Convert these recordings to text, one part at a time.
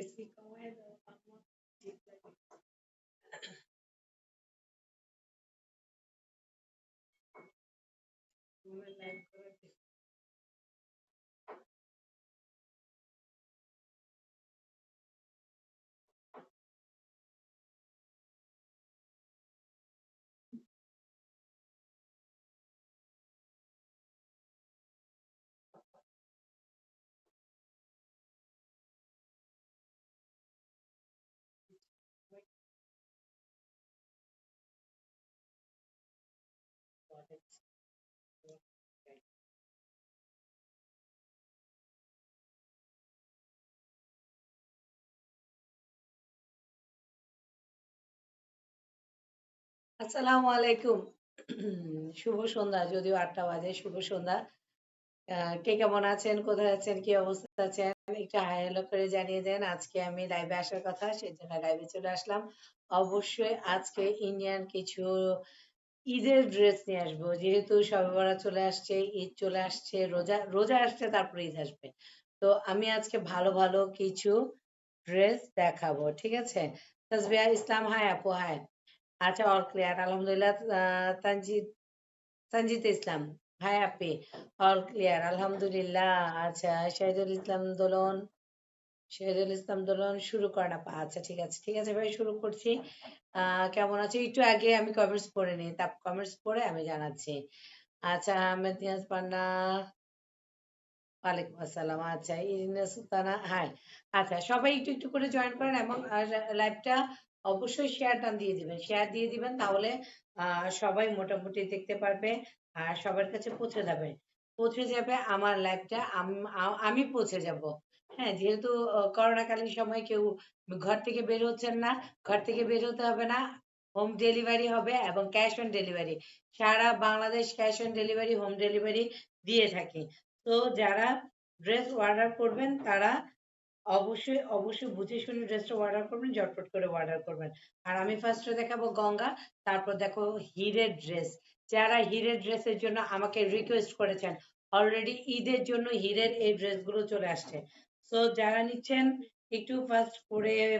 AC কমায় দাও আমার ঠিক লাগে তোমার লাইভ করে আসসালামু আলাইকুম শুভ সন্ধ্যা যদিও ৮টা বাজে শুভ সন্ধ্যা কে কেমন আছেন কোথায় আছেন কি অবস্থা আছেন একটু হাই হ্যালো করে জানিয়ে দেন আজকে আমি লাইভে আসার কথা সেজন্য লাইভে চলে আসলাম অবশ্যই আজকে ইন্ডিয়ান কিছু ঈদের ড্রেস নিয়ে আসবো যেহেতু সবে বরাত চলে আসছে ঈদ চলে আসছে রোজা রোজা আসছে তারপরে ঈদ আসবে তো আমি আজকে ভালো ভালো কিছু ড্রেস দেখাবো ঠিক আছে তাসবিহা ইসলাম হাই আপু হাই আচ্ছা অল ক্লিয়ার আলহামদুলিল্লাহ তানজিদ সঞ্জিত ইসলাম হাই আপি অল ক্লিয়ার আলহামদুলিল্লাহ আচ্ছা শহীদুল ইসলাম দোলন শহীদুল ইসলাম দোলন শুরু করেন আপা আচ্ছা ঠিক আছে ভাই শুরু করছি কেমন আছে একটু আগে আমি কমেন্টস পড়ে নিই তার কমেন্টস পড়ে আমি জানাচ্ছি আচ্ছা আহমেদ নিয়াজ পান্না ওয়ালাইকুম আসসালাম আচ্ছা ইরিনা সুলতানা হাই আচ্ছা সবাই একটু একটু করে জয়েন করেন এবং লাইভটা অবশ্যই শেয়ার টান দিয়ে দিবেন শেয়ার দিয়ে দিবেন তাহলে সবাই মোটামুটি দেখতে পারবে আর সবার কাছে পৌঁছে যাবে আমার লাইভটা আমি পৌঁছে যাব হ্যাঁ যেহেতু করোনাকালীন সময় কেউ ঘর থেকে বের হচ্ছেন না ঘর থেকে বের হতে হবে না হোম ডেলিভারি হবে এবং ক্যাশ অন ডেলিভারি সারা Bangladesh cash on delivery home delivery দিয়ে থাকি তো যারা ড্রেস অর্ডার করবেন তারা অবশ্যই বুঝে শুনে ড্রেসটা অর্ডার করবেন ঝটপট করে অর্ডার করবেন আর আমি ফার্স্টে দেখাবো গঙ্গা তারপর দেখো হীরের ড্রেস যারা হীরের ড্রেসের জন্য আমাকে রিকোয়েস্ট করেছেন অলরেডি ঈদের জন্য হীরের এই ড্রেসগুলো চলে আসছে তো যারা নিচ্ছেন একটু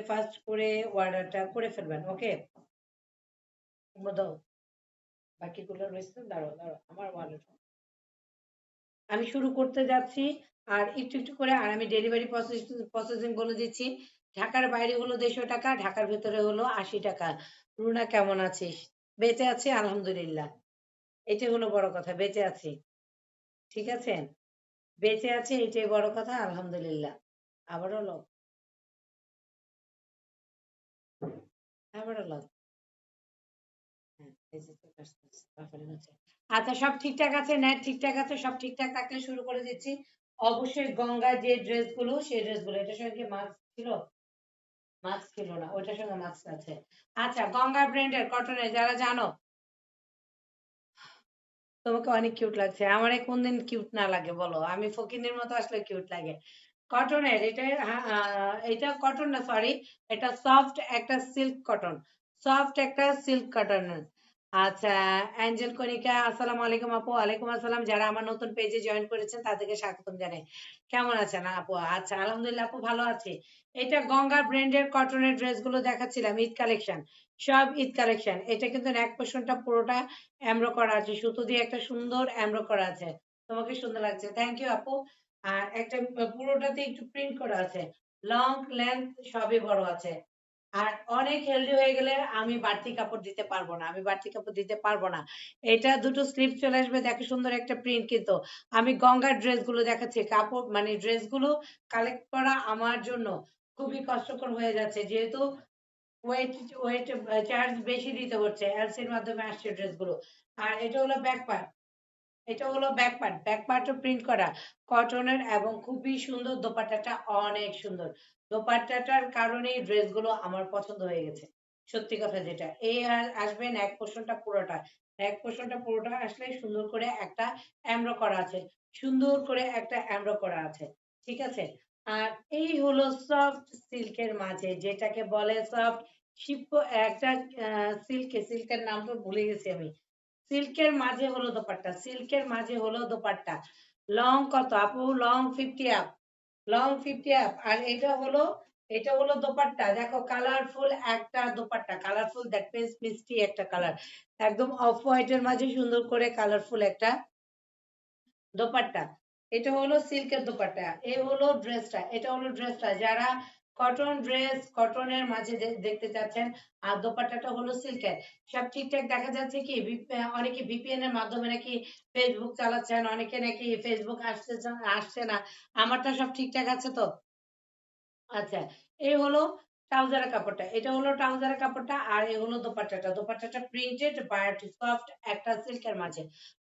ফার্স্ট করে অর্ডারটা করে ফেলবেন ওকে দাও বাকিগুলো রয়েছে দাঁড়াও আমার ওয়ালেট আমি শুরু করতে যাচ্ছি আর একটু একটু করে আর আমি ডেলিভারি প্রসেসিং বলে দিচ্ছি ঢাকার বাইরে হলো 150 টাকা ঢাকার ভেতরে হলো 80 টাকা রুনা কেমন আছিস বেঁচে আছি আলহামদুলিল্লাহ এটাই হলো বড় কথা বেঁচে আছি ঠিক আছে বেঁচে আছি এটাই বড় কথা আলহামদুলিল্লাহ আবারও লক আবারও লক হ্যাঁ, এই যে চলে আসতেছে, তারপরে হচ্ছে। আচ্ছা সব ঠিকঠাক আছে নেট ঠিকঠাক আছে সব ঠিকঠাক থাকলে শুরু করে দিচ্ছি অবশ্যই গঙ্গা যে ড্রেসগুলো সেই ড্রেসগুলো এটার সঙ্গে কি মাস্ক ছিল মাস্ক ছিল না ওইটার সঙ্গে মাস্ক আছে আচ্ছা গঙ্গা ব্র্যান্ডের কটনের যারা জানো তোমাকে অনেক কিউট লাগছে আমার কোন দিন কিউট না লাগে বলো আমি ফকিনের মতো আসলে কিউট লাগে কটনের এটা এটা কটন না সরি এটা সফট একটা সিল্ক কটন সফট একটা সিল্ক কটন আচ্ছা অ্যাঞ্জেল কণিকা আসসালামু আলাইকুম আপু ওয়ালাইকুম আসসালাম যারা আমার নতুন পেজে জয়েন করেছেন তাদেরকে স্বাগতম জানাই কেমন আছেন আপু আচ্ছা আলহামদুলিল্লাহ আপু ভালো আছি এটা গঙ্গা ব্র্যান্ডের কটনের ড্রেসগুলো দেখাচ্ছিলাম ঈদ কালেকশন সব ঈদ কালেকশন এটা কিন্তু নেক পোর্শনটা পুরোটা এমব্রো করা আছে সুতো দিয়ে একটা সুন্দর এমব্রো করা আছে তোমাকে সুন্দর লাগছে থ্যাংক ইউ আপু আর একটা পুরোটাতে একটু প্রিন্ট করা আছে লং লেন্থ সবই বড় আছে আর অনেক হেলদি হয়ে গেলে আমি বাড়তি কাপড় দিতে পারবো না আমি বাড়তি কাপড় দিতে পারবো না এটা দুটো স্লিপ চলে আসবে দেখো সুন্দর একটা প্রিন্ট কিন্তু আমি গঙ্গার ড্রেসগুলো দেখাচ্ছি কাপড় মানে ড্রেসগুলো কালেক্ট করা আমার জন্য খুবই কষ্টকর হয়ে যাচ্ছে যেহেতু ওয়েট ওয়েট চার্জ বেশি দিতে হচ্ছে এলসির মাধ্যমে আসছে ড্রেসগুলো আর এটা হলো ব্যাক পার্ট এটা হলো ব্যাক পার্টও প্রিন্ট করা কটনের এবং খুবই সুন্দর দোপাট্টাটা অনেক সুন্দর দোপাট্টাটার কারণেই ড্রেসগুলো আমার পছন্দ হয়ে গেছে সত্যি কথা যেটা এই আসবে নেক পোর্শনটা পুরোটা নেক পোর্শনটা পুরোটা আসলে সুন্দর করে একটা এমব্রো করা আছে সুন্দর করে একটা এমব্রো করা আছে ঠিক আছে আর এই হলো সফট সিল্কের মাঝে যেটাকে বলে সফট শিপ একটা সিল্কের নাম তো ভুলে গেছি আমি সিল্কের মাঝে হলো দোপাট্টা লং কত আপু লং 50 আপ লং 50 আপ আর এটা হলো এটা হলো দোপাট্টা, দেখো কালারফুল একটা দোপাট্টা, কালারফুল দ্যাট মিন্স মিষ্টি একটা কালার, একদম অফ হোয়াইটের মাঝে সুন্দর করে কালারফুল একটা দোপাট্টা। এটা হলো সিল্কের দোপাট্টা, এ হলো ড্রেসটা, এটা হলো ড্রেসটা যারা কটন ড্রেস কটনের মাঝে দেখতে চাচ্ছেন, আর দোপাট্টাটা হলো সিল্কের। সব ঠিকঠাক দেখা যাচ্ছে কি? অনেকে ভিপিএন এর মাধ্যমে নাকি ফেসবুক চালাচ্ছেন, অনেকে নাকি ফেসবুক আসছে না, আমারটা সব ঠিকঠাক আছে তো? আচ্ছা, এই হলো ট্রাউজারের কাপড়টা, এটা হলো ট্রাউজারের কাপড়টা, আর এই হলো দোপাট্টাটা। দোপাট্টাটা প্রিন্টেড বাট সফট একটা সিল্কের মাঝে,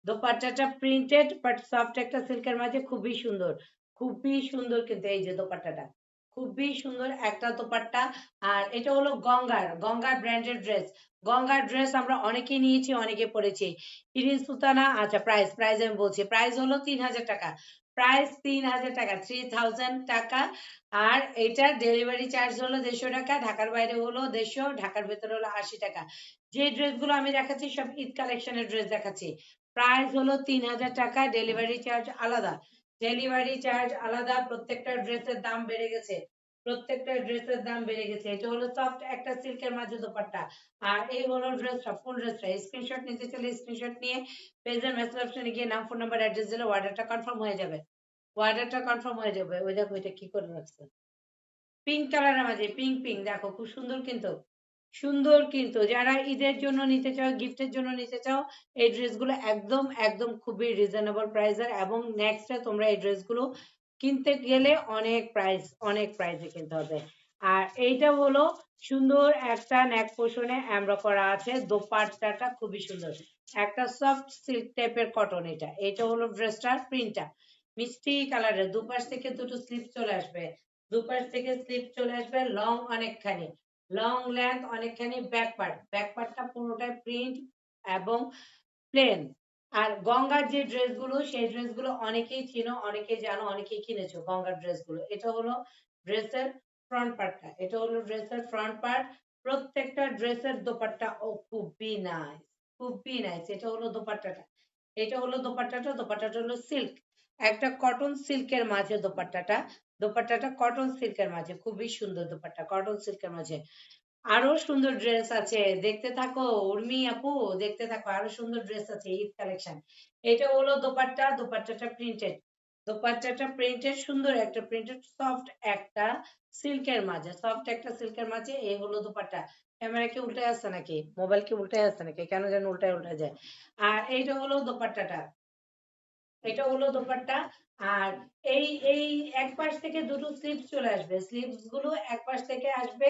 দোপাট্টাটা প্রিন্টেড বাট সফট একটা সিল্কের মাঝে, খুবই সুন্দর, খুবই সুন্দর। কিন্তু এই যে দোপাট্টাটা খুবই সুন্দর একটা দোপাট্টা। আর এটা হলো গঙ্গার, গঙ্গার ব্র্যান্ডেড ড্রেস। গঙ্গার ড্রেস আমরা অনেকেই নিয়েছি, অনেকে পরেছি। ইরিন সুলতানা, আচ্ছা প্রাইস আমি বলছি, প্রাইস হলো 3000 টাকা, প্রাইস 3000 টাকা, 3000 টাকা। আর এটার ডেলিভারি চার্জ হলো 150 টাকা, ঢাকার বাইরে হলো 150, ঢাকার ভেতরে হলো 80 টাকা। যে ড্রেসগুলো আমি দেখাচ্ছি সব ঈদ কালেকশনের ড্রেস দেখাচ্ছি। প্রাইস হলো 3000 টাকা, ডেলিভারি চার্জ আলাদা, ডেলিভারি চার্জ আলাদা। প্রত্যেকটা ড্রেসের দাম বেড়ে গেছে, প্রত্যেকটা ড্রেসের দাম বেড়ে গেছে। এটা হলো সফট একটা সিল্কের মাঝে দোপাট্টা, আর এই হলো ড্রেসটা, ফুল ড্রেসটা। স্ক্রিনশট নিতে চলে স্ক্রিনশট নিয়ে পেজের মেসেজ অপশনে গিয়ে নাম, ফোন নাম্বার, অ্যাড্রেস দিলে অর্ডারটা কনফার্ম হয়ে যাবে, অর্ডারটা কনফার্ম হয়ে যাবে। ওই দেখো এটা কি করে রাখছে, পিঙ্ক কালারের মাঝে, পিঙ্ক পিঙ্ক, দেখো খুব সুন্দর কিন্তু, সুন্দর কিন্তু। যারা ঈদের জন্য নিতে চাও, গিফটের জন্য নিতে চাও, এই ড্রেসগুলো একদম একদম খুবই রিজনেবল প্রাইসের, এবং নেক্সটে তোমরা এই ড্রেসগুলো কিনতে গেলে অনেক প্রাইস, অনেক প্রাইসে কিনতে হবে। আর এইটা হলো সুন্দর একটা নেক পোর্শনে এমব্রয়ডারি করা আছে, দোপাট্টাটা খুবই সুন্দর, একটা সফট সিল্ক টাইপের কটন। এটা এটা হলো ড্রেসটার প্রিন্টটা, মিষ্টি কালারের, দুপাশ থেকে দুটো স্লিপ চলে আসবে, দুপাশ থেকে স্লিপ চলে আসবে, লং অনেকখানি, লং লেন্থ অনেকখানি, ব্যাক পার্টটা পুরোটাই প্রিন্ট এবং প্লেন। আর গঙ্গার যে ড্রেসগুলো, সেই ড্রেসগুলো অনেকেই চিনো, অনেকেই জানো, অনেকেই কিনেছো গঙ্গার ড্রেসগুলো। এটা হলো ড্রেসের ফ্রন্ট পার্টটা, এটা হলো ড্রেসের ফ্রন্ট পার্ট। প্রত্যেকটা ড্রেসের দোপাট্টা ও খুবই নাইস, খুবই নাইস। এটা হলো দোপাট্টাটা, এটা হলো দোপাট্টাটা, দোপাট্টাটা হলো সিল্ক, একটা কটন সিল্কের মাঝে দোপাট্টাটা, দোপাট্টাটা কটন সিল্কের মাঝে, খুবই সুন্দর দোপাট্টা কটন সিল্কের মাঝে। আরো সুন্দর ড্রেস আছে, দেখতে থাকো উর্মি আপু, দেখতে থাকো, আরো সুন্দর ড্রেস আছে ঈদ কালেকশন। এটা হলো দোপাট্টা, দোপাট্টাটা প্রিন্টেড, দোপাট্টাটা প্রিন্টেড, সুন্দর একটা প্রিন্টেড সফট একটা সিল্কের মাঝে, সফট একটা সিল্কের মাঝে। এই হলো দোপাট্টা। ক্যামেরা কি উল্টে আসছে নাকি, মোবাইল কি উল্টে আসছে নাকি, কেন যেন উল্টায় উল্টা যায়। আর এইটা হলো দোপাট্টাটা, এটা হলো দোপাট্টা। আর এই এই এক পাশ থেকে দুটো স্লিপস চলে আসবে, স্লিপস গুলো এক পাশ থেকে আসবে।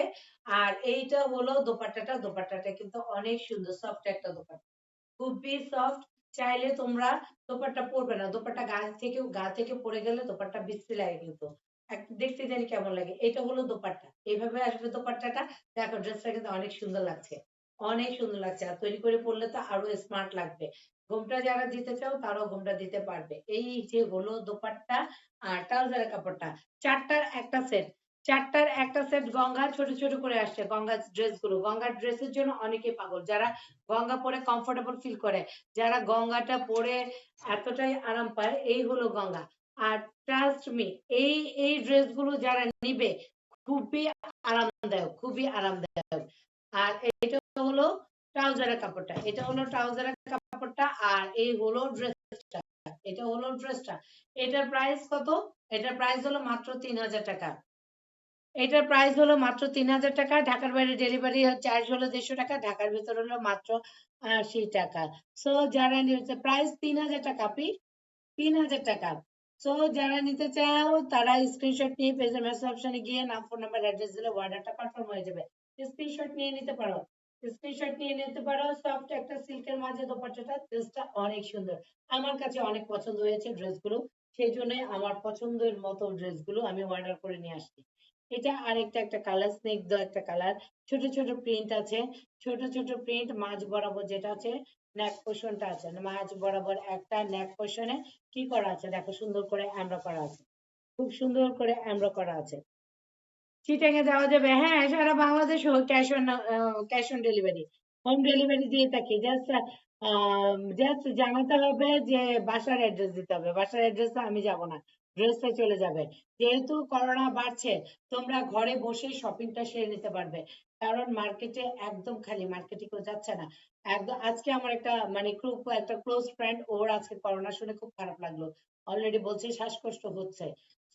আর এইটা হলো দোপাট্টাটা, দোপাট্টাটা কিন্তু অনেক সুন্দর, সফট একটা দোপাট্টা, খুবই সফট। চাইলে তোমরা দোপাট্টা পরবে না, দোপাট্টা গা থেকে পড়ে গেলে দোপাট্টা বিশ্রী লাগে কিন্তু, দেখতে জানি কেমন লাগে। এটা হলো দোপাট্টা, এইভাবে আসবে দোপাট্টাটা। দেখো ড্রেসটা কিন্তু অনেক সুন্দর লাগছে, অনেক সুন্দর লাগছে, আর তৈরি করে পরলে তো আরো স্মার্ট লাগবে। ঘোমটা যারা দিতে চাও তারাও ঘোমটা দিতে পারবে। এই যে হলো দোপাট্টা আর ট্রাউজারের কাপড়টা, চারটার একটা সেট, চারটার একটা সেট গঙ্গা ছোট ছোট করে আসছে। গঙ্গার ড্রেস গুলো, গঙ্গার ড্রেসের জন্য অনেকে পাগল, যারা গঙ্গা পরে কমফোর্টেবল ফিল করে, যারা গঙ্গাটা পরে এতটাই আরাম পায়, এই হলো গঙ্গা। আর ট্রাস্ট মি, এই এই ড্রেসগুলো যারা নিবে খুবই আরামদায়ক, খুবই আরামদায়ক। আর এটা হলো ট্রাউজারের কাপড়টা, এটা হলো ট্রাউজারের কাপড়টা, আর এই হলো ড্রেসটা, এটা হলো ড্রেসটা। এটার প্রাইস কত? এটার প্রাইস হলো মাত্র 3000 টাকা, এটার প্রাইস হলো মাত্র 3000 টাকা। ঢাকার বাইরে ডেলিভারি চার্জ হলো 150 টাকা, ঢাকার ভিতর হলো মাত্র 80 টাকা। সো যারা নিচ্ছে প্রাইস 3000 টাকা, আপনি 3000 টাকা। সো যারা নিতে চাও তারা স্ক্রিনশট নিয়ে পেজের মেসেজ অপশনে গিয়ে নাম, ফোন নাম্বার, অ্যাড্রেস দিলে অর্ডারটা কনফার্ম হয়ে যাবে। স্ক্রিনশট নিয়ে নিতে পারো, স্ক্রিনশট নিয়ে নিতে পারো। সফট একটা সিল্কের মাঝে দোপাট্টাটা, ড্রেসটা অনেক সুন্দর, আমার কাছে অনেক পছন্দ হয়েছে ড্রেসগুলো, সেই জন্য আমার পছন্দের মতো ড্রেসগুলো আমি অর্ডার করে নিয়ে আসছি। এটা আরেকটা একটা কালার, স্নিগ্ধ একটা কালার, ছোট ছোট প্রিন্ট আছে, ছোট ছোট প্রিন্ট মাঝ বরাবর যেটা আছে, নেক পোর্শনটা আছে, মাঝ বরাবর একটা নেক পোর্শনে কি করা আছে দেখো, সুন্দর করে এমব্রয়ডারি করা আছে, খুব সুন্দর করে এমব্রয়ডারি করা আছে। চিটাং এ দেওয়া যাবে, হ্যাঁ সারা Bangladesh cash on delivery, home delivery দিয়ে থাকি। জাস্ট জাস্ট জানাতে হবে যে বাসার অ্যাড্রেস দিতে হবে, বাসার অ্যাড্রেস আমি যাব না, ড্রেসে চলে যাবে। যেহেতু করোনা বাড়ছে, তোমরা ঘরে বসে শপিংটা সেরে নিতে পারবে, কারণ মার্কেটে একদম খালি, মার্কেটে কেউ যাচ্ছে না। একদম আজকে আমার একটা মানে খুব একটা ক্লোজ ফ্রেন্ড, ওর আজকে করোনা শুনে খুব খারাপ লাগলো, অলরেডি বলছে শ্বাসকষ্ট হচ্ছে।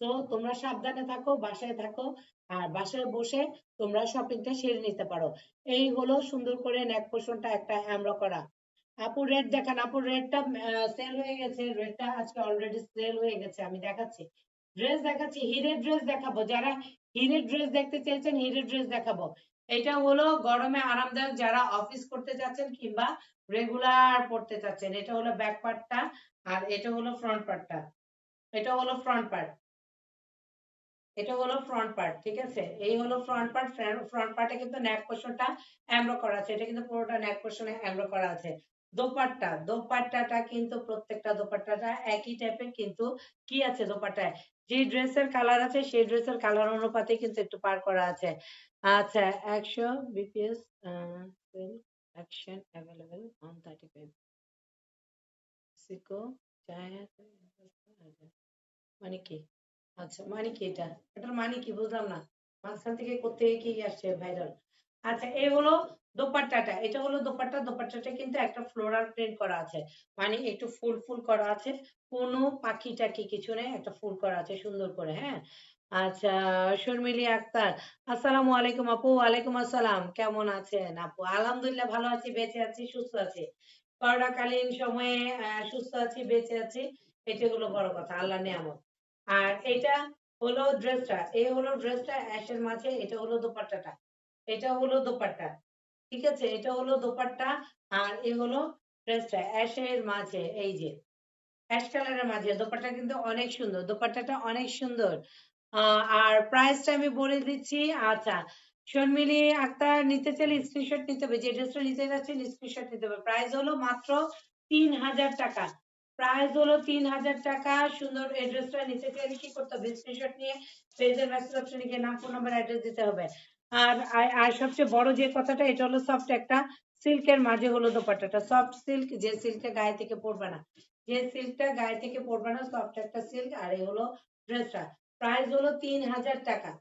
তো তোমরা সাবধানে থাকো, বাসায় থাকো, আর বাসায় বসে তোমরা শপিংটা সেরে নিতে পারো। এই হলো সুন্দর করে নেক পোর্শনটা একটা আমরা করা। আপু রেড দেখান, আপু রেডটা সেল হয়ে গেছে, রেডটা আজকে অলরেডি সেল হয়ে গেছে। আমি দেখাচ্ছি, ড্রেস দেখাচ্ছি, হিরের ড্রেস দেখাবো। যারা হিরের ড্রেস দেখতে চেয়েছেন, হিরের ড্রেস দেখাবো। এটা হলো গরমে আরামদায়ক, যারা অফিস করতে যাচ্ছেন কিংবা রেগুলার পড়তে চাচ্ছেন। এটা হলো ব্যাক পার্টটা, আর এটা হলো ফ্রন্ট পার্টটা। এটা হলো ফ্রন্ট পার্ট, এটা হলো ফ্রন্ট পার্ট, ঠিক আছে? এই হলো ফ্রন্ট পার্ট। ফ্রন্ট পার্টে কিন্তু নেক পোর্শনটা এমব্রো করা আছে, এটা কিন্তু পুরোটা নেক পোর্শনে এমব্রো করা আছে। দোপাট্টা, দোপাট্টাটা কিন্তু প্রত্যেকটা দোপাট্টাটা একই টাইপের, কিন্তু কি আছে দোপাট্টায়, যে ড্রেসের কালার আছে সেই ড্রেসের কালার অনুপাতে কিন্তু একটু পার করা আছে। আচ্ছা, 100 বিপিএস অ্যাকশন অ্যাভেলেবল অন 35 সিকো চায়, মানে কি? আচ্ছা, মানে কি এটা? এটার মানে কি বুঝলাম না। মাঝখান থেকে কোত্থেকে কি আসছে ভাইরাল। আচ্ছা, এই হলো দোপাট্টাটা। এটা হলো দোপাট্টা। দোপাট্টাটা কিন্তু একটা ফ্লোরাল প্রিন্ট করা আছে। মানে একটু ফুল ফুল করা আছে। কোনো পাখি টাখি কিছু নেই। একটা ফুল করা আছে সুন্দর করে, হ্যাঁ? আচ্ছা, শর্মিলি আক্তার। আসসালামু আলাইকুম আপু। ওয়ালাইকুম আসসালাম। কেমন আছেন আপু? আলহামদুলিল্লাহ ভালো আছি, বেঁচে আছি, সুস্থ আছি। করোনাকালীন সময়ে সুস্থ আছি, বেঁচে আছি। এটি হলো বড় কথা। আল্লাহর নিয়ামত। আর এটা হলো ড্রেসটা, এই হলো ড্রেসটা অ্যাশের মাঝে, এটা হলো দোপাট্টাটা, এটা হলো দোপাট্টা, ঠিক আছে? এটা হলো দোপাট্টা, আর এ হলো ড্রেসটা অ্যাশের মাঝে, এই যে অ্যাশ কালারের মাঝে। দোপাট্টা কিন্তু অনেক সুন্দর, দোপাট্টাটা অনেক সুন্দর। আর প্রাইসটা আমি বলে দিচ্ছি। আচ্ছা, শর্মিলি আক্তার নিতে চাইলে স্ক্রিনশট নিতে হবে, যে ড্রেসটা নিতে যাচ্ছেন স্ক্রিনশট নিতে হবে। প্রাইস হলো মাত্র 3000 টাকা। প্রাইস হলো 3000 টাকা। সুন্দর এই ড্রেসটা নিতে চাইলে কি করতে হবে, স্ক্রিনশট নিয়ে পেজের মেসেজ অপশনে গিয়ে নাম, ফোন নাম্বার, অ্যাড্রেস দিতে হবে। আর আর সবচেয়ে বড় যে কথাটা, এটা হলো সফট একটা সিল্কের মাঝে হলো দোপাট্টাটা, সফট সিল্ক, যে সিল্কটা গায়ে থেকে পড়বে না, যে সিল্কটা গায়ে থেকে পড়বে না, সফট একটা সিল্ক। আর এই হলো ড্রেসটা। প্রাইস হলো 3000 টাকা।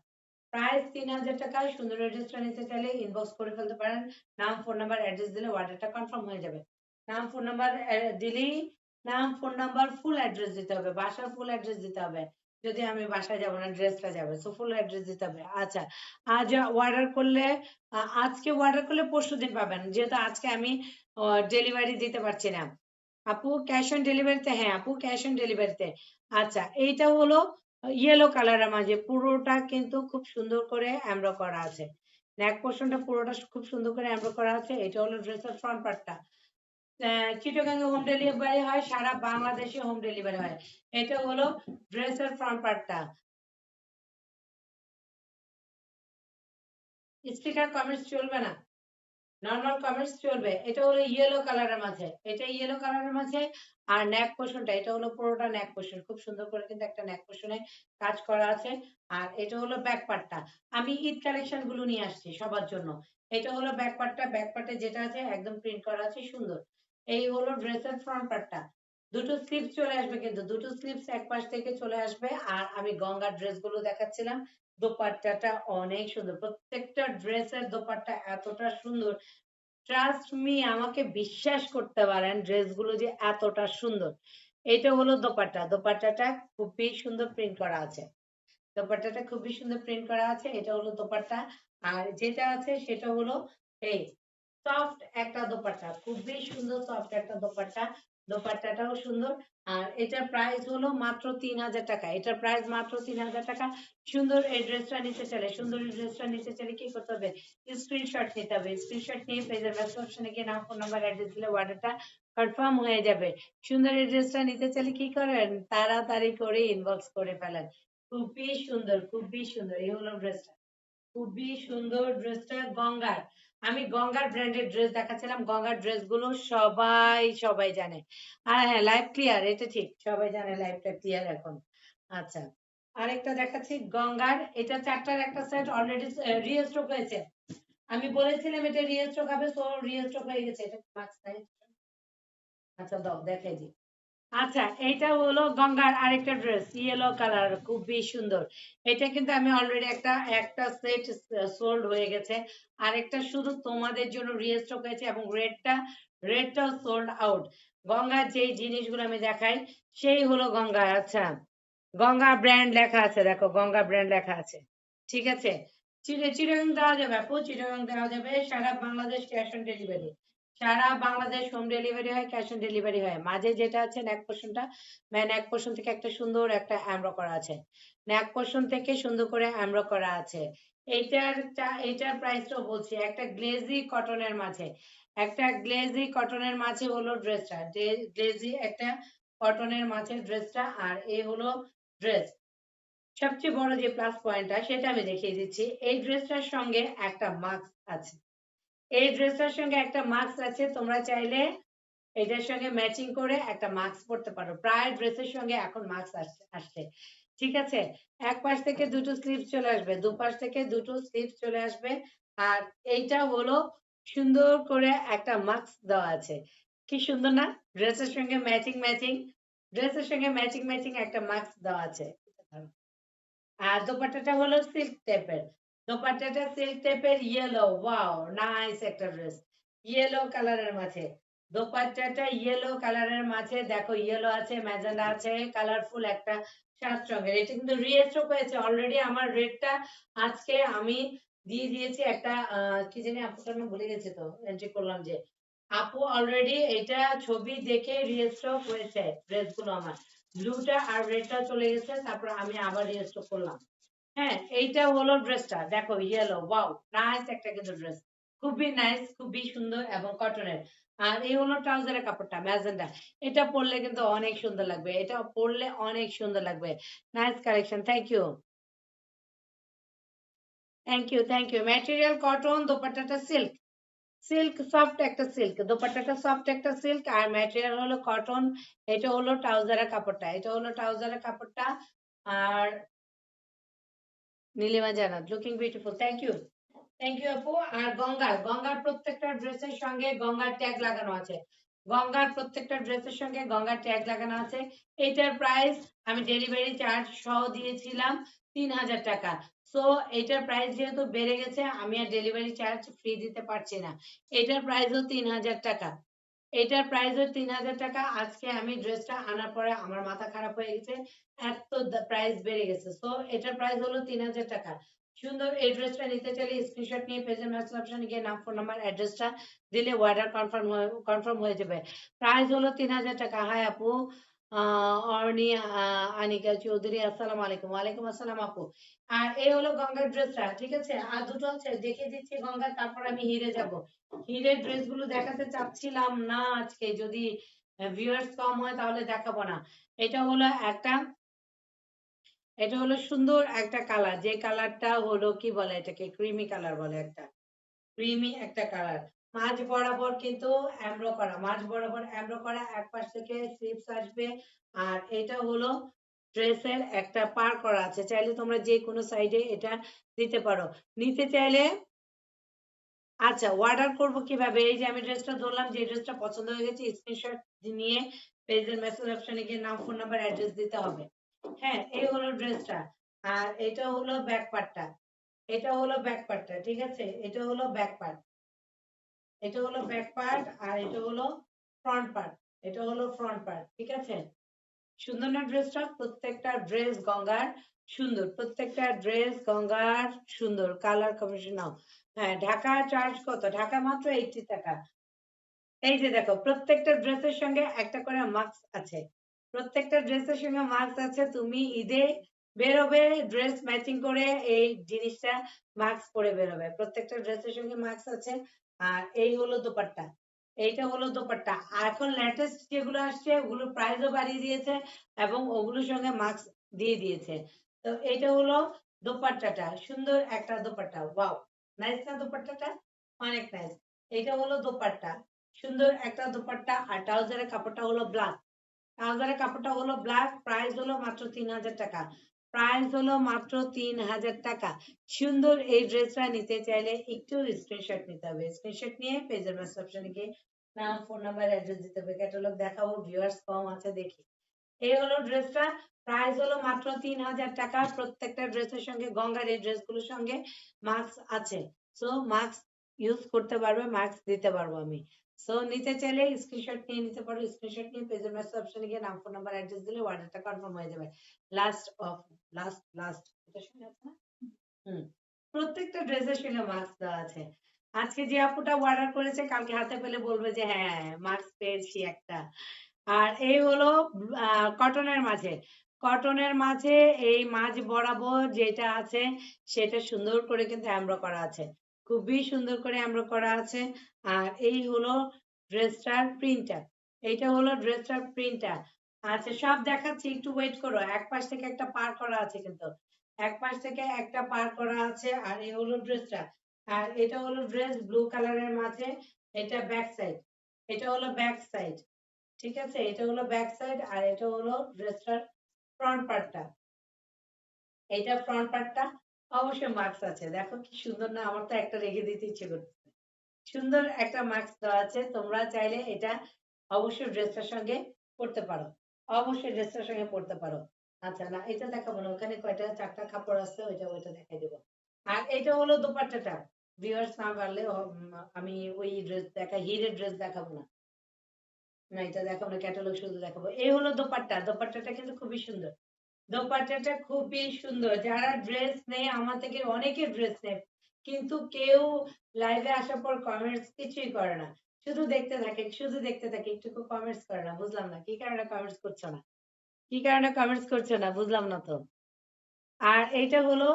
প্রাইস 3000 টাকা। সুন্দর এই ড্রেসটা নিতে চাইলে ইনবক্স করে ফেলতে পারেন। নাম, ফোন নাম্বার, অ্যাড্রেস দিলে অর্ডারটা কনফার্ম হয়ে যাবে। নাম, ফোন নাম্বার দিলেই, নাম, ফোন নাম্বার, ফুল অ্যাড্রেস দিতে হবে, বাসার ফুল অ্যাড্রেস দিতে হবে। যদি আমি বাসায় যাবো না, ড্রেসটা যাবে, সো ফুল অ্যাড্রেস দিতে হবে। আচ্ছা, আজ অর্ডার করলে, আজকে অর্ডার করলে পরশুদিন পাবেন, যেহেতু আজকে আমি ডেলিভারি দিতে পারছি না। আপু ক্যাশ অন ডেলিভারিতে, হ্যাঁ আপু ক্যাশ অন ডেলিভারিতে। আচ্ছা, এইটা হলো ইয়েলো কালারের মাঝে, পুরোটা কিন্তু খুব সুন্দর করে এমব্রো করা আছে। নেক পোর্শনটা পুরোটা খুব সুন্দর করে এমব্রো করা আছে। এটা হলো ড্রেসের ফ্রন্ট পার্টটা। চিটাগাং হোম ডেলিভারি হয়, সারা বাংলাদেশে হোম ডেলিভারি হয়। এটা হলো ড্রেসের ফ্রন্ট পার্টটা। স্টিকার কমেন্টস চলবে না, নরমাল কমেন্টস চলবে। এটা হলো ইয়েলো কালারের মাঝে, এটা ইয়েলো কালারের মাঝে। আর নেক পোর্শনটা, এটা হলো পুরোটা নেক পোর্শন, খুব সুন্দর করে কিন্তু একটা নেক পোর্শনে কাজ করা আছে। আর এটা হলো ব্যাক পার্টটা। আমি ঈদ কালেকশন গুলো নিয়ে আসছি সবার জন্য। এটা হলো ব্যাক পার্টটা, ব্যাক পার্টে যেটা আছে একদম প্রিন্ট করা আছে সুন্দর। এই হলো ড্রেসের ফ্রন্ট পার্টটা। দুটো স্লিপস চলে আসবে, কিন্তু দুটো স্লিপস এক পাশ থেকে চলে আসবে। আর আমি গঙ্গার ড্রেস গুলো দেখাচ্ছিলাম, দোপাট্টাটা অনেক সুন্দর, প্রত্যেকটা ড্রেসের দোপাট্টা এতটা সুন্দর। ট্রাস্ট মি, আমাকে বিশ্বাস করতে পারেন, ড্রেসগুলো যে এতটা সুন্দর। এটা হলো দোপাট্টা, দোপাট্টাটা খুবই সুন্দর প্রিন্ট করা আছে। দোপাট্টাটা খুবই সুন্দর প্রিন্ট করা আছে। এটা হলো দোপাট্টা। আর যেটা আছে সেটা হলো এই সফট একটা দোপাট্টা, খুবই সুন্দর সফট একটা দোপাট্টা। দোপাট্টাটাও সুন্দর। আর এটার প্রাইস হলো মাত্র 3000 টাকা। এটার প্রাইস মাত্র 3000 টাকা। সুন্দর এই ড্রেসটা নিতে চাইলে, সুন্দর এই ড্রেসটা নিতে চাইলে কি করতে হবে, স্ক্রিনশট নিতে হবে। স্ক্রিনশট নিয়ে পেজের মেসেজ অপশনে গিয়ে নাম, ফোন নাম্বার, অ্যাড্রেস দিলে অর্ডারটা কনফার্ম হয়ে যাবে। সুন্দর এই ড্রেসটা নিতে চাইলে কি করেন, তাড়াতাড়ি করে ইনবক্স করে ফেলেন। খুবই সুন্দর, খুবই সুন্দর। এই হলো ড্রেসটা, খুবই সুন্দর ড্রেসটা। গঙ্গার, আমি গঙ্গার ব্র্যান্ডের ড্রেস দেখাচ্ছিলাম। গঙ্গার ড্রেস গুলো সবাই সবাই জানে। আর হ্যাঁ, লাইভ ক্লিয়ার, এটা ঠিক, সবাই জানে লাইভটা ক্লিয়ার এখন। আচ্ছা, আরেকটা দেখাচ্ছি গঙ্গার। এটা চারটার একটা সেট অলরেডি রিস্টক হয়েছে। আমি বলেছিলাম এটা রিস্টক হবে, তো রিস্টক হয়ে গেছে। এটা মাস্ক নাই। আচ্ছা দাও দেখাই দিই। আচ্ছা, এইটা হলো গঙ্গার আরেকটা ড্রেস, ইয়েলো কালার, খুবই সুন্দর। এটা কিন্তু আমি অলরেডি একটা একটা সেট সোল্ড হয়ে গেছে, আরেকটা শুধু তোমাদের জন্য রিস্টক হয়েছে, এবং রেডটাও সোল্ড আউট। গঙ্গার যেই জিনিসগুলো আমি দেখাই সেই হলো গঙ্গার। আচ্ছা, গঙ্গা ব্র্যান্ড লেখা আছে, দেখো গঙ্গা ব্র্যান্ড লেখা আছে, ঠিক আছে। চিটাগাং দেওয়া যাবে আপু, চিটাগাং দেওয়া যাবে, সারা বাংলাদেশ ক্যাশ অন ডেলিভারি। সারা বাংলাদেশ হোম ডেলিভারি হয়, ক্যাশ অন ডেলিভারি হয়। মাঝে যেটা আছে নেক পোর্শনটা, নেক পোর্শন থেকে একটা সুন্দর একটা আমব্রো করা আছে, নেক পোর্শন থেকে সুন্দর করে আমব্রো করা আছে। এইটার প্রাইসটাও বলছি, একটা গ্লেজি কটনের মাঝে, একটা গ্লেজি কটনের মাঝে হলো ড্রেসটা, গ্লেজি একটা কটনের মাঝে ড্রেসটা। আর এই হলো ড্রেস। সবচেয়ে বড় যে প্লাস পয়েন্টটা সেটা আমি দেখিয়ে দিচ্ছি, এই ড্রেসটার সঙ্গে একটা মাস্ক আছে, এই ড্রেসটার সঙ্গে একটা মাস্ক আছে, তোমরা চাইলে এটার সঙ্গে ম্যাচিং করে একটা মাস্ক পরতে পারো। প্রায় ড্রেসের সঙ্গে এখন মাস্ক আসছে, ঠিক আছে। এক পাশ থেকে দুটো স্লিভ চলে আসবে, দুপাশ থেকে দুটো স্লিভ চলে আসবে। আর এইটা হলো সুন্দর করে একটা মাস্ক দেওয়া আছে, কি সুন্দর না? ড্রেসের সঙ্গে ম্যাচিং ম্যাচিং, ড্রেসের সঙ্গে ম্যাচিং ম্যাচিং একটা মাস্ক দেওয়া আছে। আর দোপাট্টাটা হলো সিল্ক টাইপের, দোপাট্টাটা সিল্ক টাইপের, ইয়েলো, ওয়াও নাইস একটা ড্রেস, ইয়েলো কালারের মাঝে। দোপাট্টাটা ইয়েলো কালারের মাঝে, দেখো ইয়েলো আছে, ম্যাজেন্ডা আছে, কালারফুল একটা সাত রঙের। এটা কিন্তু রিস্টক হয়েছে অলরেডি, আমার রেটটা আজকে আমি দিয়ে দিয়েছি একটা কি জানি আপুটার নাম ভুলে গেছি, তো এন্ট্রি করলাম যে আপু অলরেডি এটা ছবি দেখে রিস্টক হয়েছে ড্রেসগুলো আমার, ব্লুটা আর রেডটা চলে গেছে, তারপর আমি আবার রিস্টক করলাম। হ্যাঁ, এইটা হলো ড্রেসটা, দেখো ইয়েলো, ওয়াও নাইস একটা কিন্তু ড্রেস, খুবই নাইস, খুবই সুন্দর এবং কটনের। আর এই হলো ট্রাউজারের কাপড়টা ম্যাজেন্ডা, এটা পরলে কিন্তু অনেক সুন্দর লাগবে, এটা পরলে অনেক সুন্দর লাগবে। Nice collection, thank you, thank you, thank you. Material cotton, দোপাট্টাটা সিল্ক, সিল্ক সফট একটা সিল্ক, দোপাট্টাটা সফট একটা সিল্ক, আর ম্যাটেরিয়াল হলো কটন। এটা হলো ট্রাউজারের কাপড়টা, এটা হলো ট্রাউজারের কাপড়টা। আর Nilima Jannat looking beautiful, thank you, thank you আপু। আর গঙ্গার প্রত্যেকটা ড্রেসের সঙ্গে গঙ্গার ট্যাগ লাগানো আছে, গঙ্গার প্রত্যেকটা ড্রেসের সঙ্গে গঙ্গার ট্যাগ লাগানো আছে। এইটার প্রাইস আমি ডেলিভারি চার্জ সহ দিয়েছিলাম 3000 টাকা। সো এটার প্রাইস যেহেতু বেড়ে গেছে, আমি আর ডেলিভারি চার্জ ফ্রি দিতে পারছি না, এটার প্রাইসও 3000 টাকা, এটার প্রাইসও 3000 টাকা। আজকে আমি ড্রেসটা আনার পরে আমার মাথা খারাপ হয়ে গেছে, এত প্রাইস বেড়ে গেছে। সো এটার প্রাইস হলো 3000 টাকা। সুন্দর এই ড্রেসটা নিতে চাইলে স্ক্রিনশট নিয়ে পেজের মেসেজ অপশনে গিয়ে নাম, ফোন নাম্বার, অ্যাড্রেসটা দিলে অর্ডার কনফার্ম হয়ে যাবে। প্রাইস হলো 3000 টাকা। হাই আপু, অর্নি, আনিকা চৌধুরী, আসসালামু আলাইকুম। ওয়ালাইকুম আসসালাম আপু। আর এই হলো গঙ্গার ড্রেসটা, ঠিক আছে। আর দুটো আছে দেখিয়ে দিচ্ছি গঙ্গার, তারপর আমি হিরে যাব। হিরের ড্রেস গুলো দেখাতে চাচ্ছিলাম না আজকে, যদি ভিউয়ার্স কম হয় তাহলে দেখাবো না। এটা হলো একটা, এটা হলো সুন্দর একটা কালার, যে কালারটা হলো কি বলে এটাকে, ক্রিমি কালার বলে, একটা ক্রিমি একটা কালার। মাঝ বরাবর কিন্তু এমব্রো করা, মাঝ বরাবর এমব্রো করা, এক পাশ থেকে স্লিপস আসবে। আর এটা হলো ড্রেসের একটা পার করা আছে, চাইলে তোমরা যে কোনো সাইডে এটা দিতে পারো। নিতে চাইলে, আচ্ছা অর্ডার করব কিভাবে? এই যে আমি ড্রেসটা ধরলাম, যে ড্রেসটা পছন্দ হয়ে গেছে, স্ক্রিনশট নিয়ে পেজের মেসেজ অপশনে গিয়ে নাম, ফোন নাম্বার, অ্যাড্রেস দিতে হবে। হ্যাঁ, এই হলো ড্রেসটা। আর এটা হলো ব্যাক পার্টটা, এটা হলো ব্যাক পার্টটা, ঠিক আছে, এটা হলো ব্যাক পার্ট, এটা হলো ব্যাক পার্ট। আর এটা হলো ফ্রন্ট পার্ট, এটা হলো ফ্রন্ট পার্ট, ঠিক আছে। সুন্দর না ড্রেসটা? প্রত্যেকটা ড্রেস গঙ্গার সুন্দর, প্রত্যেকটা ড্রেস গঙ্গার সুন্দর, কালার কম্বিনেশন নাও। হ্যাঁ, ঢাকা চার্জ কত? ঢাকা মাত্র 80 টাকা। এই যে দেখো, প্রত্যেকটা ড্রেসের সঙ্গে একটা করে মাস্ক আছে, প্রত্যেকটা ড্রেসের সঙ্গে মাস্ক আছে। তুমি ঈদে বেরোবে ড্রেস ম্যাচিং করে, এই জিনিসটা মাস্ক পরে বেরোবে, প্রত্যেকটা ড্রেসের সঙ্গে মাস্ক আছে। আর এই হলো দোপাট্টা, এইটা হলো দোপাট্টা। আর এখন লেটেস্ট যেগুলো আসছে ওগুলোর প্রাইসও বাড়িয়ে দিয়েছে, এবং ওগুলোর সঙ্গে মাস্ক দিয়ে দিয়েছে। তো এইটা হলো দোপাট্টাটা, সুন্দর একটা দোপাট্টা, ওয়াও নাইস না দোপাট্টাটা? অনেক নাইস। এটা হলো দোপাট্টা, সুন্দর একটা দোপাট্টা। আর ট্রাউজারের কাপড়টা হলো ব্ল্যাক, ট্রাউজারের কাপড়টা হলো ব্ল্যাক, প্রাইস হলো মাত্র 3000 টাকা, প্রাইস হলো মাত্র 3000 টাকা। সুন্দর এই ড্রেসটা নিতে চাইলে একটু স্ক্রিনশট নিতে হবে, স্ক্রিনশট নিয়ে পেজের মেসেজ অপশনে গিয়ে নাম, ফোন নাম্বার, অ্যাড্রেস দিতে হবে। ক্যাটালগ দেখাবো, ভিউয়ার্স কম আছে দেখি। এই হলো ড্রেসটা, প্রাইস হলো মাত্র 3000 টাকা। প্রত্যেকটা ড্রেসের সঙ্গে, গঙ্গার এই ড্রেসগুলোর সঙ্গে মাস্ক আছে। সো মাস্ক ইউজ করতে পারবে, মাস্ক দিতে পারবো আমি। সো নিতে চাইলে স্ক্রিনশট নিয়ে নিতে পারো। স্ক্রিনশট নিয়ে পেজের মেসেজ অপশনে গিয়ে নাম, ফোন নাম্বার, অ্যাড্রেস দিলে অর্ডারটা কনফার্ম হয়ে যাবে। লাস্ট অফ, লাস্ট এটা শুনে আছে না? হুম, প্রত্যেকটা ড্রেসের সঙ্গে মাস্ক দেওয়া আছে। আজকে যে আপুটা অর্ডার করেছে কালকে হাতে পেলে বলবে যে হ্যাঁ মাস্ক পেয়েছি একটা। আর এই হলো কটনের মাঝে, কটনের মাঝে এই মাঝ বরাবর যেটা আছে সেটা সুন্দর করে কিন্তু এমব্রো করা আছে, খুবই সুন্দর করে এমব্রো করা আছে। আর এই হলো ড্রেসটার প্রিন্টটা, এইটা হলো ড্রেসটার প্রিন্টটা। আচ্ছা সব দেখাচ্ছি, একটু ওয়েট করো। এক পাশ থেকে একটা পার করা আছে কিন্তু, এক পাশ থেকে একটা পার করা আছে। আর এই হলো ড্রেসটা, আর এটা হলো ড্রেস ব্লু কালারের মাঝে, এটা ব্যাক সাইড, এটা হলো ব্যাক সাইড। ঠিক আছে, এটা হলো ব্যাক সাইড আর এটা হলো ড্রেসটার ফ্রন্ট পার্টটা। এইটা ফ্রন্ট পার্টটা, অবশ্যই মার্কস আছে। দেখো কি সুন্দর না, আমার তো একটা রেখে দিতে ইচ্ছে করছে। সুন্দর একটা মার্কস দেওয়া আছে, তোমরা চাইলে এটা অবশ্যই ড্রেসটার সঙ্গে পড়তে পারো, অবশ্যই ড্রেসটার সঙ্গে পড়তে পারো। আচ্ছা না এটা দেখাবো না, ওখানে কয়টা চারটা কাপড় আছে, ওইটা দেখাই দেবো। আর এটা হলো দোপাট্টাটা, ভিউয়ার্স না পারলে আমি ওই ড্রেস হিরের ড্রেস দেখাবো না, না এটা দেখাবো না, ক্যাটালগ শুধু দেখাবো। এই হলো দোপাট্টা, দোপাট্টাটা কিন্তু খুবই সুন্দর, দোপাট্টাটা খুবই সুন্দর। যারা ড্রেস নেই আমার থেকে অনেকে ড্রেস নেই, কিন্তু কেউ লাইভে আসার পর কমেন্টস কিছুই করে না, শুধু দেখতে থাকে, শুধু দেখতে থাকে, একটু কমেন্টস করে না। বুঝলাম না কি কারণে কমেন্টস করছো না, কি কারণে কমেন্টস করছো না, বুঝলাম না তো। আর এইটা হলো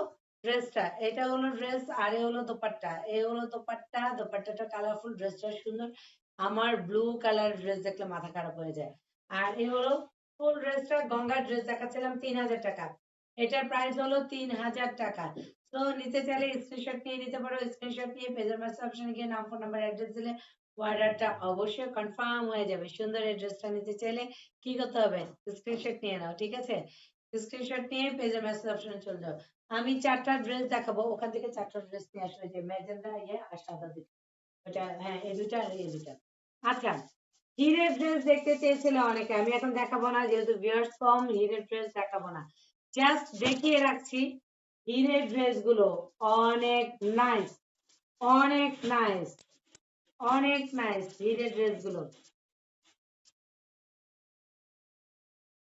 ড্রেসটা, এটা হলো ড্রেস আর এ হলো দোপাট্টা, এ হলো দোপাট্টা। দোপাট্টাটা কালারফুল, ড্রেসটা সুন্দর। আমার ব্লু কালার ড্রেস দেখলে মাথা খারাপ হয়ে যায়। আর এ হলো ফুল ড্রেসটা, গঙ্গার ড্রেস দেখাচ্ছিলাম 3000 টাকা, এটার প্রাইস হলো 3000 টাকা। তো নিতে চাইলে স্ক্রিনশট নিয়ে নিতে পারো। স্ক্রিনশট নিয়ে পেজের মেসেজ অপশনে গিয়ে নাম, ফোন নাম্বার, অ্যাড্রেস দিলে অর্ডারটা অবশ্যই কনফার্ম হয়ে যাবে। সুন্দর এই ড্রেসটা নিতে চাইলে কি করতে হবে, স্ক্রিনশট নিয়ে নাও, ঠিক আছে? স্ক্রিনশট নিয়ে পেজের মেসেজ অপশনে চলে যাও। আমি চারটা ড্রেস দেখাবো, ওখান থেকে চারটা ড্রেস নিয়ে আসলে যে ম্যাজেন্ডা ইয়ে আর সাদা দুটো, ওটা হ্যাঁ এই দুটা আর এই দুটা। আচ্ছা হিরের ড্রেস দেখতে চেয়েছিল অনেকে, আমি এখন দেখাবো না যেহেতু ভিউয়ার্স কম, হিরের ড্রেস দেখাবো না, জাস্ট দেখিয়ে রাখছি। হিরের ড্রেস গুলো অনেক নাইস, অনেক নাইস, অনেক নাইস হিরের ড্রেস গুলো।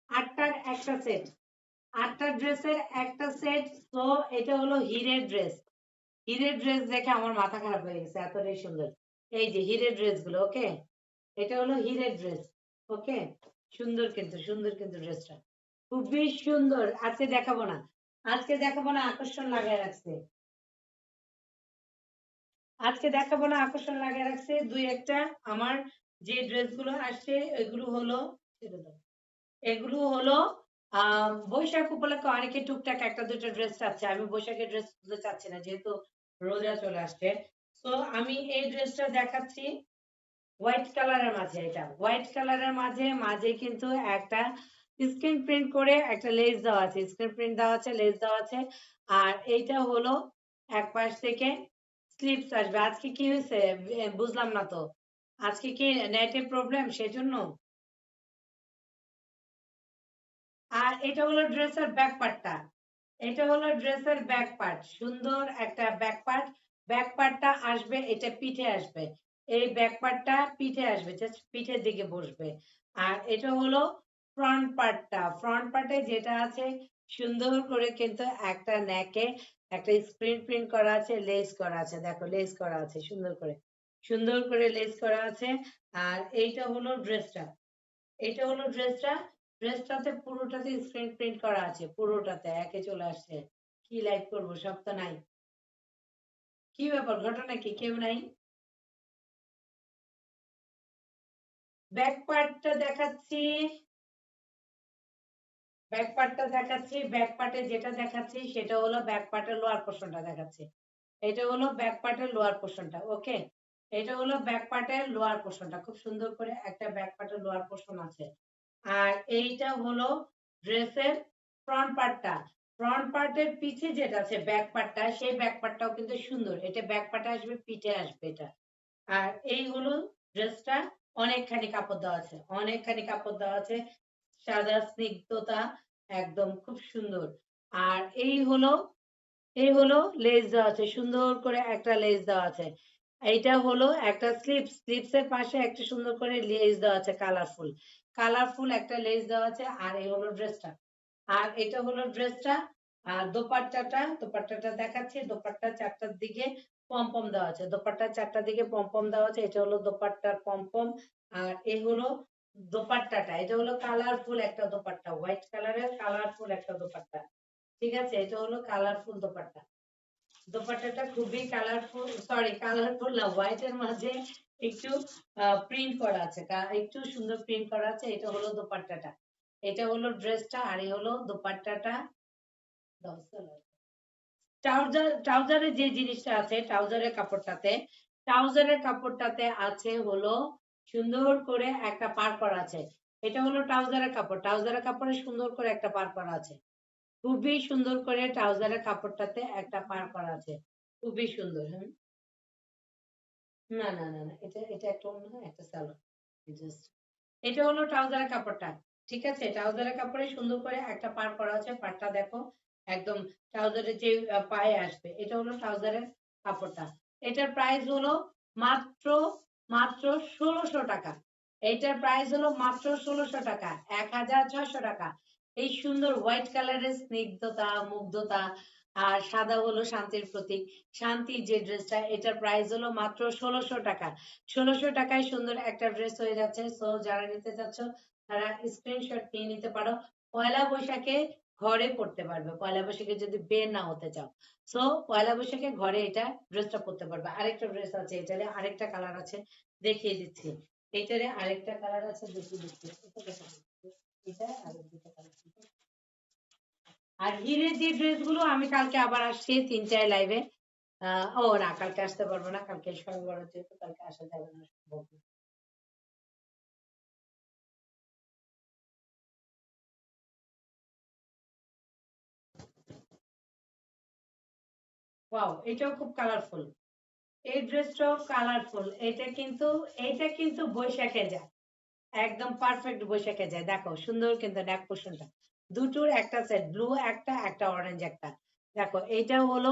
আটটার একটা সেট, আটটা ড্রেসের একটা সেট। তো এটা হলো হিরের ড্রেস, হিরের ড্রেস দেখে আমার মাথা খারাপ হয়ে গেছে, এতটাই সুন্দর। এই যে হিরের ড্রেস গুলো, ওকে, এটা হলো হিরের ড্রেস, ওকে। সুন্দর কিন্তু, সুন্দর কিন্তু ড্রেসটা খুবই সুন্দর। আজকে দেখাবো না, আজকে দেখাবো না, আকর্ষণ লাগায় রাখছে, আজকে দেখাবো না, আকর্ষণ লাগায় রাখছে দুই একটা। আমার যে ড্রেস গুলো আসছে এগুলো হলো, ছেড়ে দাও। এগুলো হলো বৈশাখ উপলক্ষে অনেকে টুকটাক একটা দুটো ড্রেস চাচ্ছে, আমি বৈশাখের ড্রেস চাচ্ছি না যেহেতু রোজা চলে আসছে। তো আমি এই ড্রেসটা দেখাচ্ছি হোয়াইট কালারের মাঝে, এটা হোয়াইট কালারের মাঝে, মাঝে কিন্তু একটা স্ক্রিন প্রিন্ট করে একটা লেস দেওয়া আছে, স্ক্রিন প্রিন্ট দেওয়া আছে, লেস দেওয়া আছে। আর এইটা হলো এক পাশ থেকে স্লিপস আসবে। আজকে কি হয়েছে বুঝলাম না তো, আজকে কি নেটের প্রবলেম সেজন্য। আর এটা হলো ড্রেসের ব্যাক পার্টটা, এটা হলো ড্রেসের ব্যাক পার্ট, সুন্দর একটা ব্যাক পার্ট। ব্যাক পার্টটা আসবে, এটা পিঠে আসবে, এই ব্যাক পার্টটা পিঠে আসবে, জাস্ট পিঠের দিকে বসবে। আর এটা হলো ফ্রন্ট পার্টটা, ফ্রন্ট পার্টে যেটা আছে সুন্দর করে কিন্তু একটা নেকে একটা স্ক্রিন প্রিন্ট করা আছে, লেস করা আছে, দেখো লেস করা আছে সুন্দর করে, সুন্দর করে লেস করা আছে। আর এইটা হলো ড্রেসটা, এটা হলো ড্রেসটা, ড্রেসটাতে পুরোটাতে স্ক্রিন প্রিন্ট করা আছে, পুরোটাতে একে চলে আসছে। কি লাইক করবো, সব তো নাই, কি ব্যাপার, ঘটনা কি, কেউ নাই। ব্যাক পার্টটা দেখাচ্ছি, ব্যাক পার্টটা দেখাচ্ছি, ব্যাক পার্টে যেটা দেখাচ্ছি সেটা হলো ব্যাক পার্টের লোয়ার পোর্শনটা দেখাচ্ছি, এটা হলো ব্যাক পার্টের লোয়ার পোর্শনটা, ওকে। এটা হলো ব্যাক পার্টের লোয়ার পোর্শনটা, খুব সুন্দর করে একটা ব্যাক পার্টের লোয়ার পোর্শন আছে। আর এইটা হলো ড্রেসের ফ্রন্ট পার্টটা, ফ্রন্ট পার্টের পিছে যেটা আছে ব্যাক পার্টটা, সেই ব্যাক পার্টটাও কিন্তু সুন্দর, এটা ব্যাক পার্টে আসবে, পিঠে আসবে এটা। আর এই হলো ড্রেসটা, অনেকখানি কাপড় দেওয়া আছে, অনেকখানি কাপড় দেওয়া আছে, সাদা স্নিগ্ধতা, একদম খুব সুন্দর। আর এই হলো লেস দেওয়া আছে, সুন্দর করে একটা লেস দেওয়া আছে। এইটা হলো একটা স্লিপস এর পাশে একটা সুন্দর করে লেস দেওয়া আছে, কালারফুল কালারফুল একটা লেস দেওয়া আছে। আর এই হলো ড্রেসটা, আর এটা হলো ড্রেসটা। আর দোপাট্টাটা দেখাচ্ছি। দোপাট্টা চারটার দিকে পম দেওয়া আছে, দোপাট্টার চারটার দিকে পম দেওয়া আছে। এটা হলো দোপাট্টার পম। আর এই হলো দোপাট্টাটা, এটা হলো কালারফুল একটা দোপাট্টা, হোয়াইট কালারের কালারফুল একটা দোপাট্টা। ঠিক আছে, এটা হলো কালারফুল দোপাট্টা। দোপাট্টাটা খুবই কালারফুল, সরি কালারফুল না, হোয়াইট এর মাঝে একটু প্রিন্ট করা আছে, একটু সুন্দর প্রিন্ট করা আছে। এটা হলো দোপাট্টাটা, এটা হলো ড্রেসটা, আর এই হলো দোপাট্টাটা। ট্রাউজারে যে জিনিসটা আছে, ট্রাউজারের কাপড়টাতে আছে হলো সুন্দর করে একটা পার করা আছে। এটা হলো ট্রাউজারের কাপড়ে সুন্দর করে একটা পার করা আছে, খুবই সুন্দর করে ট্রাউজারের কাপড়টাতে একটা পার করা আছে, খুবই সুন্দর। হ্যাঁ, না না না না, এটা এটা একটা অন্য, একটা সালোয়ার। জাস্ট এটা হলো ট্রাউজারের কাপড়টা। ঠিক আছে, ট্রাউজারের কাপড়ে সুন্দর করে একটা পার করা আছে, পাড়টা দেখো একদম ট্রাউজারের যে পায়ে আসবে। এটা হলো ট্রাউজারের কাপড়টা। এটার প্রাইস হলো মাত্র মাত্র ১৬০০ টাকা। এইটার প্রাইস হলো মাত্র ১৬০০ টাকা, ১,৬০০ টাকা। এই সুন্দর হোয়াইট কালারের স্নিগ্ধতা, মুগ্ধতা, আর সাদা হলো শান্তির প্রতীক, শান্তির যে ড্রেসটা, এটার প্রাইস হলো মাত্র ১৬০০ টাকা। ১৬০০ টাকায় সুন্দর একটা ড্রেস হয়ে যাচ্ছে। সো যারা নিতে চাচ্ছ তারা স্ক্রিনশট নিয়ে নিতে পারো। পয়লা বৈশাখে ঘরে পড়তে পারবে, পয়লা বৈশাখে যদি বের না হতে চাও। সো পয়লা বৈশাখে ঘরে এটা ড্রেসটা পড়তে পারবে। আরেকটা ড্রেস আছে, এটারে আরেকটা কালার আছে, দেখিয়ে দিচ্ছি। এটারে আরেকটা কালার আছে, দেখিয়ে দিচ্ছি। এটা আর দুটো কালার। আর হিরের যে ড্রেসগুলো, আমি কালকে আবার আসছি ৩টায় লাইভে। ও না, কালকে আসতে পারবো না, কালকে শবে বরাত, যেহেতু কালকে আসা যাবে না। ওয়াও, এটাও খুব কালারফুল, এই ড্রেসটাও কালারফুল। এটা কিন্তু বৈশাখে যায়, একদম পারফেক্ট বৈশাখে যায়। দেখো সুন্দর কিন্তু নেক পোর্শনটা, দুটোর একটা সেট, ব্লু একটা, একটা অরেঞ্জ একটা। দেখো এইটা হলো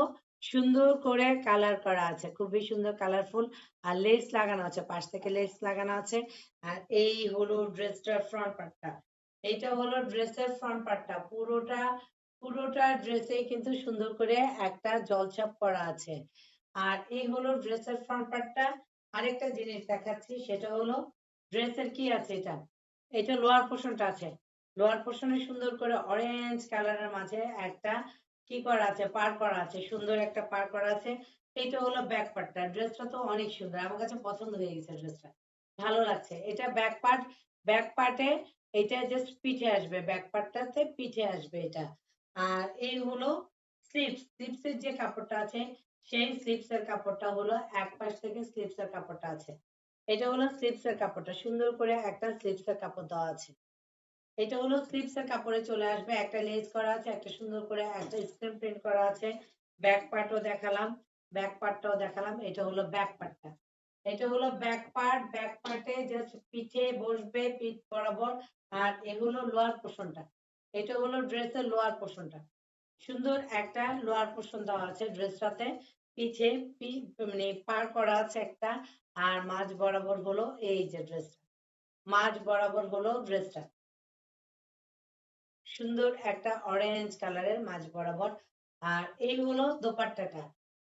সুন্দর করে কালার করা আছে, খুবই সুন্দর কালারফুল। আর লেস লাগানো আছে, পাশ থেকে লেস লাগানো আছে। আর এই হলো ড্রেসটার ফ্রন্ট পার্টটা, এইটা হলো ড্রেসের ফ্রন্ট পার্টটা। পুরোটা ড্রেসে কিন্তু সুন্দর করে একটা জলছাপ করা আছে। আর এই হলো ড্রেসের ফ্রন্ট পার্টটা। আরেকটা জিনিস দেখাচ্ছি, সেটা হলো ড্রেসের কি আছে, এটা লোয়ার পোর্শনটা আছে। লোয়ার পোর্শনে সুন্দর করে অরেঞ্জ কালারের মাঝে একটা কি করা আছে, পার করা আছে, সুন্দর একটা পার করা আছে। এটা হলো ব্যাক পার্টটা। ড্রেসটা তো অনেক সুন্দর, আমার কাছে পছন্দ হয়ে গেছে ড্রেসটা, ভালো লাগছে। এটা ব্যাক পার্টে এটা জাস্ট পিঠে আসবে, ব্যাক পার্টটাতে পিঠে আসবে এটা। আর এই হলো স্লিপসের যে কাপড়টা আছে, সেই স্লিপসের কাপড়টা হলো এক পাশ থেকে স্লিপসের কাপড়টা আছে। এটা হলো স্লিপসের কাপড়টা, সুন্দর করে একটা স্লিপসের কাপড় দেওয়া আছে। এটা হলো স্লিপসের কাপড়ে চলে আসবে, একটা লেস করা আছে, একটা সুন্দর করে একটা স্ক্রিন প্রিন্ট করা আছে। ব্যাক পার্টও দেখালাম, ব্যাক পার্টটাও দেখালাম। এটা হলো ব্যাক পার্টটা, এটা হলো ব্যাক পার্টে জাস্ট পিঠে বসবে, পিঠ বরাবর। আর এগুলো লোয়ার পোর্শনটা, এটা হলো ড্রেসের লোয়ার পোর্শনটা। সুন্দর একটা লোয়ার পোর্শন দেওয়া আছে ড্রেসটাতে, পিছে মানে পার করা আছে একটা। আর মাঝ বরাবর হলো এই যে ড্রেসটা, মাঝ বরাবর হলো ড্রেসটা, সুন্দর একটা অরেঞ্জ কালারের মাঝ বরাবর। আর এই হলো দোপাট্টাটা,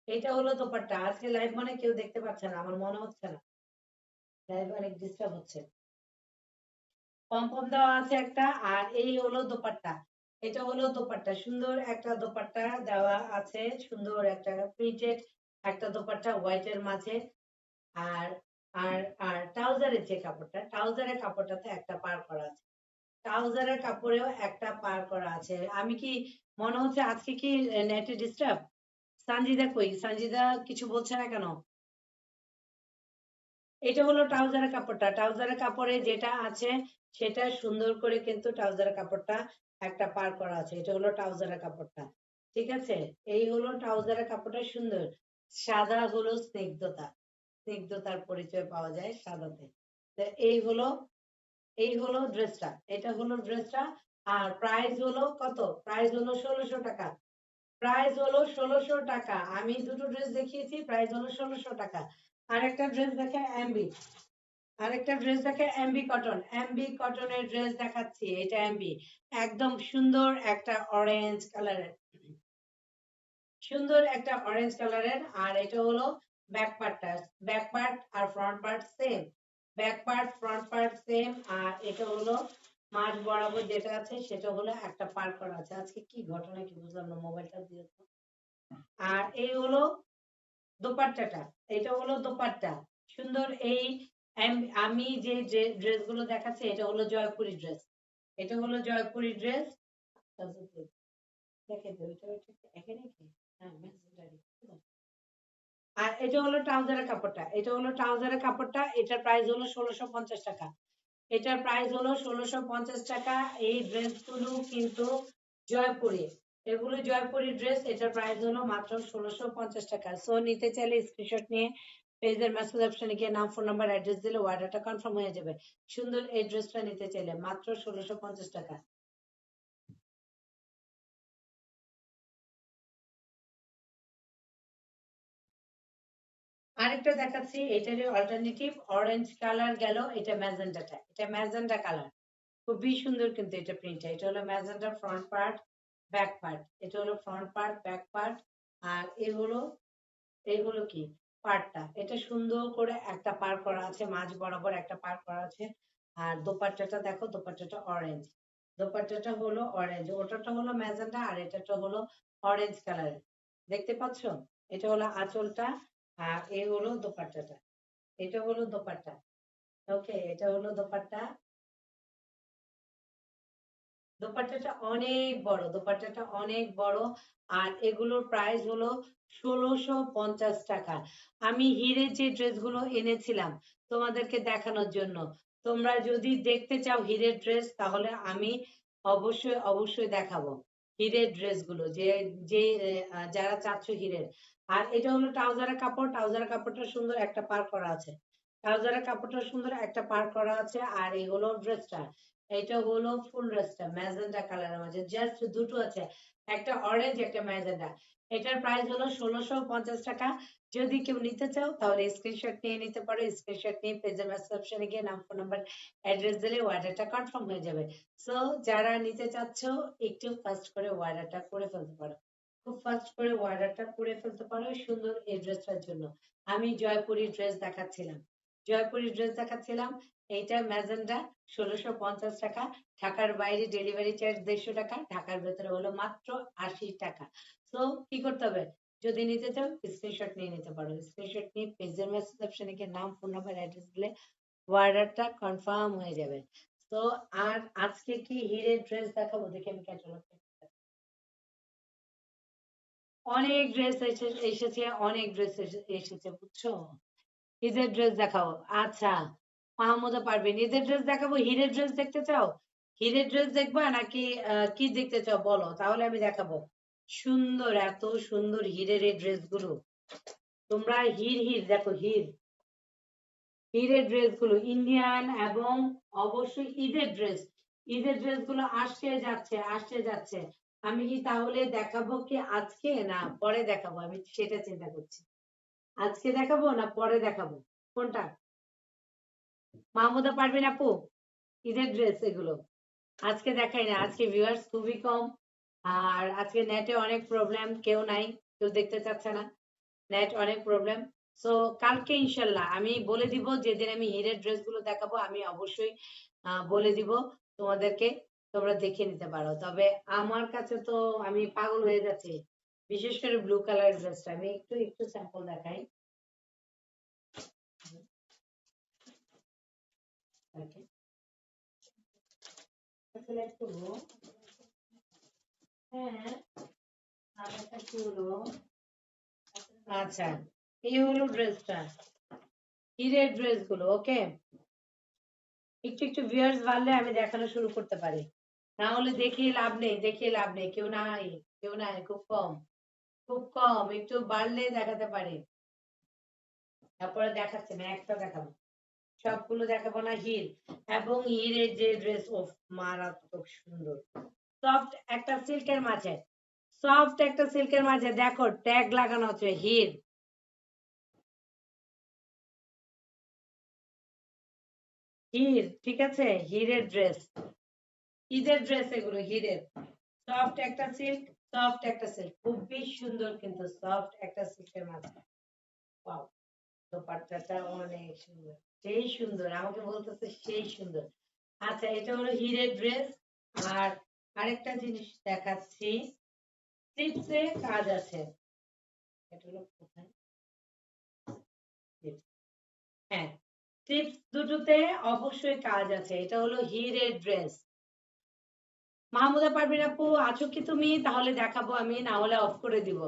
এটা হলো দোপাট্টা। আজকে লাইভ মানে কেউ দেখতে পাচ্ছে না, আমার মনে হচ্ছে না, লাইভ অনেক ডিস্টার্ব হচ্ছে। পম দেওয়া আছে একটা। আর এই হলো দোপাট্টা, এটা হলো দোপাট্টা, সুন্দর একটা দোপাট্টা দেওয়া আছে, সুন্দর একটা প্রিন্টেড একটা দোপাট্টা হোয়াইট এর মাঝে। আর আর আর ট্রাউজারের কাপড়টাতে একটা পার করা আছে, ট্রাউজারের কাপড়েও একটা পার করা আছে। আমি কি মনে হচ্ছে আজকে কি নেটে ডিস্টার্ব? সানজিদা কই, সানজিদা কিছু বলছে না কেন? এটা হলো ট্রাউজারের কাপড়টা, ট্রাউজারের কাপড়ে যেটা আছে সেটা সুন্দর করে কিন্তু ট্রাউজারের কাপড়টা একটা পার করা আছে। এটা হলো ট্রাউজারের কাপড়টা। ঠিক আছে, এই হলো ট্রাউজারের কাপড়টা, সুন্দর। সাদা হলো স্নিগ্ধতা, স্নিগ্ধতার পরিচয় পাওয়া যায় সাদাতে। এই হলো ড্রেসটা, এটা হলো ড্রেসটা। আর প্রাইস হলো কত? প্রাইস হলো 1600 টাকা। প্রাইস হলো 1600 টাকা। আমি দুটো ড্রেস দেখিয়েছি, প্রাইস হলো 1600 টাকা। আরেকটা ড্রেস দেখে এমবি, এমবি কটন, এমবি কটনের ড্রেস দেখাচ্ছি। এটা এমবি, একদম সুন্দর একটা অরেঞ্জ কালারের, সুন্দর একটা অরেঞ্জ কালারের। আর এটা হলো ব্যাক পার্টটা, ব্যাক পার্ট আর front part same, back part front part same. আর এটা হলো মাঝ বরাবর যেটা আছে সেটা হলো একটা পার করা আছে। আজকে কি ঘটনা কি বুঝলাম না, মোবাইলটা দিয়ে তো। আর এই হলো দোপাট্টাটা, এটা হলো দোপাট্টা সুন্দর। এই আমি যে ড্রেস গুলো দেখাচ্ছি এটা হলো জয়পুরি ড্রেস, এটা হলো জয়পুরি ড্রেস। দেখে তো এটা এখানে কি, হ্যাঁ মেসেঞ্জারে। আর এটা হলো ট্রাউজারের কাপড়টা, এটা হলো ট্রাউজারের কাপড়টা। এটার প্রাইস হলো 1650 টাকা। এটার প্রাইস হলো 1650 টাকা। এই ড্রেসগুলো কিন্তু জয়পুরি, এগুলো জয়পুরি ড্রেস। এটার প্রাইস হলো মাত্র 1650 টাকা। সো নিতে চাইলে স্ক্রিনশট নিয়ে পেজের মেসেজ অপশনে গিয়ে নাম ফোন নাম্বার অ্যাড্রেস দিলে অর্ডারটা কনফার্ম হয়ে যাবে। সুন্দর এই ড্রেসটা নিতে চাইলে মাত্র 1650 টাকা। আরেকটা দেখাচ্ছি, এটারই অল্টারনেটিভ অরেঞ্জ কালার গেল। এটা ম্যাজেন্টাটা, এটা ম্যাজেন্টা কালার, খুবই সুন্দর কিন্তু এটা প্রিন্টটা। এটা হলো magenta front part, back part. এটা হলো ফ্রন্ট পার্ট, ব্যাক পার্ট। আর এই হলো কি পার্টটা, এটা সুন্দর করে একটা পার করা আছে, মাঝ বরাবর একটা পার করা আছে। আর দোপাট্টাটা দেখো, দোপাট্টাটা অরেঞ্জ, দোপাট্টাটা হলো অরেঞ্জ। ওটাটা হলো ম্যাজেন্টা আর এটাটা হলো অরেঞ্জ কালার, দেখতে পাচ্ছ? এটা হলো আঁচলটা আর এই হলো দোপাট্টাটা, এটা হলো দোপাট্টা। ওকে, এটা হলো দোপাট্টা। দোপাট্টাটা অনেক বড়, দোপাট্টাটা অনেক বড়। আর এগুলোর প্রাইস হলো 1650 টাকা। আমি হিরের যে ড্রেসগুলো এনেছিলাম তোমাদেরকে দেখানোর জন্য, তোমরা যদি দেখতে চাও হিরের ড্রেস তাহলে আমি অবশ্যই অবশ্যই দেখাবো হিরের ড্রেসগুলো, যে যে যারা চাচ্ছ হিরের। আর এটা হলো ট্রাউজারের কাপড়, ট্রাউজারের কাপড়টা সুন্দর একটা পার করা আছে, ট্রাউজারের কাপড়টা সুন্দর একটা পার করা আছে। আর এই হলো ড্রেসটা, এটা হলো ফুল ড্রেসটা ম্যাজেন্টা কালারের মাঝে, জাস্ট দুটো আছে, একটা অরেঞ্জ একটা ম্যাজেন্টা। এটার প্রাইস হলো 1650 টাকা। যদি কেউ নিতে চাও তাহলে স্ক্রিনশট নিয়ে নিতে পারো, স্ক্রিনশট নিয়ে পেজের মেসেজ অপশনে গিয়ে নাম ফোন নাম্বার অ্যাড্রেস দিলে অর্ডারটা কনফার্ম হয়ে যাবে। সো যারা নিতে চাচ্ছ একটু ফাস্ট করে অর্ডারটা করে ফেলতে পারো, খুব ফাস্ট করে অর্ডারটা করে ফেলতে পারো সুন্দর এই ড্রেসটার জন্য। আমি জয়পুরি ড্রেস দেখাচ্ছিলাম, জয়পুরি ড্রেস দেখাচ্ছিলাম। এইটা ম্যাজেন্টা 1650 টাকা। ঢাকার বাইরে ডেলিভারি চার্জ 150 টাকা, ঢাকার ভেতরে হলো মাত্র 80 টাকা। তো কি করতে হবে, যদি নিতে চাও স্ক্রিনশট নিয়ে নিতে পারো, স্ক্রিনশট নিয়ে পেজের মেসেজ অপশনে গিয়ে নাম ফোন নাম্বার অ্যাড্রেস দিলে অর্ডারটা কনফার্ম হয়ে যাবে। তো আর আজকে কি হিরের ড্রেস দেখাবো, দেখি আমি ক্যাটালগ, অনেক ড্রেস এসেছে, অনেক ড্রেস এসেছে বুঝছো। ঈদের ড্রেস দেখাবো, আচ্ছা মাহমুদও পারবেন। ঈদের ড্রেস দেখাবো, হিরের ড্রেস দেখতে চাও? হিরের ড্রেস দেখবা নাকি কি দেখতে চাও বলো, তাহলে আমি দেখাবো। সুন্দর, এত সুন্দর হিরের এই ড্রেস গুলো। তোমরা হির হির দেখো, হিরের ড্রেস গুলো ইন্ডিয়ান এবং অবশ্যই ঈদের ড্রেস, ঈদের ড্রেস গুলো আসছে যাচ্ছে আসছে যাচ্ছে। আমি কি তাহলে দেখাবো কি আজকে না পরে দেখাবো, আমি সেটা চিন্তা করছি। আজকে দেখাবো না পরে দেখাবো, কোনটা? মাহমুদা পারবেন আপু, ঈদের ড্রেস এগুলো আজকে দেখাই না, আজকে ভিউয়ার্স খুবই কম। আর আজকে নেটে অনেক প্রবলেম, কেউ নাই, কেউ দেখতে চাচ্ছে না, নেট অনেক প্রবলেম। সো কালকে ইনশাল্লাহ আমি বলে দিব, যেদিন আমি হিরের ড্রেস গুলো দেখাবো আমি অবশ্যই বলে দিব তোমাদেরকে, তোমরা দেখে নিতে পারো। তবে আমার কাছে তো আমি পাগল হয়ে যাচ্ছি, বিশেষ করে ব্লু কালার ড্রেসটা আমি একটু একটু স্যাম্পল দেখাই। Okay. সিলেক্ট করবো, হ্যাঁ আরেকটা কি হলো, আচ্ছা এই হলো ড্রেসটা, হিরের ড্রেস গুলো। ওকে, একটু একটু ভিউয়ার্স বাড়লে আমি দেখানো শুরু করতে পারি, না হলে দেখিয়ে লাভ নেই, দেখিয়ে লাভ নেই, কেউ নাই, কেউ নাই, খুব কম, খুব কম, একটু বাড়লে দেখাতে পারি। তারপরে দেখাচ্ছি, আমি একটা দেখাবো, সবগুলো দেখাবো না, হিল এবং হিরের যে ড্রেস, ও মারাত্মক সুন্দর। সফট একটা সিল্কের মাঝে, সফট একটা সিল্কের মাঝে দেখো ট্যাগ লাগানো আছে হির, হির, ঠিক আছে, হিরের ড্রেস, ঈদের ড্রেস এগুলো হিরের। সফট একটা সিল্ক, সফট একটা সিল্ক, খুবই সুন্দর কিন্তু সফট একটা সিল্কের মাঝে। ওয়াও, দোপাট্টাটা অনেক সুন্দর, সেই সুন্দর, আমাকে বলতেছে সেই সুন্দর। আচ্ছা, এটা হলো হিরের ড্রেস। আর আরেকটা জিনিস দেখাচ্ছি, স্লিপসে কাজ আছে। এটা হলো কোথায়? Slips। হ্যাঁ, স্লিপস দুটোতে অবশ্যই কাজ আছে। এটা হলো হিরের ড্রেস। মাহমুদা পারভিন আপু আছো কি তুমি? তাহলে দেখাবো আমি, না হলে অফ করে দিব।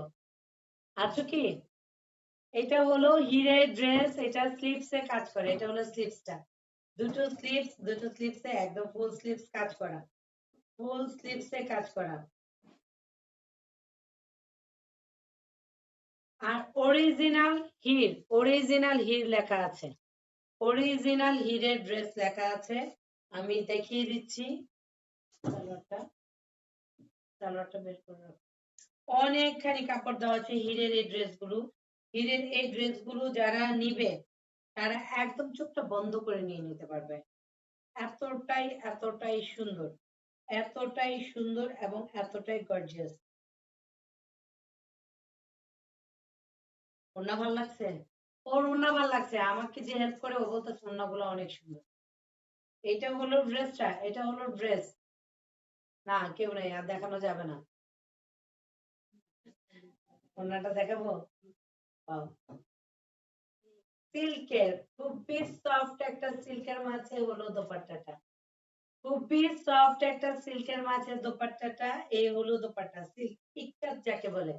আছো কি? এটা হলো হিরের ড্রেস, এটা স্লিপসে কাজ করে, এটা হলো স্লিপসটা। দুটো স্লিপসে একদম ফুল স্লিপস কাজ করা, ফুল স্লিপসে কাজ করা। আর অরিজিনাল হির, অরিজিনাল হির লেখা আছে, অরিজিনাল হিরের ড্রেস লেখা আছে। আমি দেখিয়ে দিচ্ছি সালোয়ারটা, সালোয়ারটা বের করে রাখো। অনেকখানি কাপড় দেওয়া আছে হিরের এই ড্রেসগুলো। হিরের এই ড্রেসগুলো যারা নিবে তারা একদম চোখটা বন্ধ করে নিয়ে নিতে পারবে। এতটাই এতটাই সুন্দর, এতটাই সুন্দর এবং এতটাই গর্জিয়াস। ওড়না ভাল লাগছে? ওর ওড়না ভাল লাগছে, আমাকে যে হেল্প করে ও বলতেছে ওড়নাগুলো অনেক সুন্দর। এটা হলো ড্রেসটা, এটা হলো ড্রেস। না কেউ নেই, আর দেখানো যাবে না। ওড়নাটা দেখাবো? সিল্কের, খুবই সফট একটা সিল্কের মাঝে হলো দোপাট্টাটা, খুবই সফট একটা সিল্কের মাঝে দোপাট্টাটা, এই হলো দোপাট্টা। সিল্ক ইক্কাত যাকে বলে,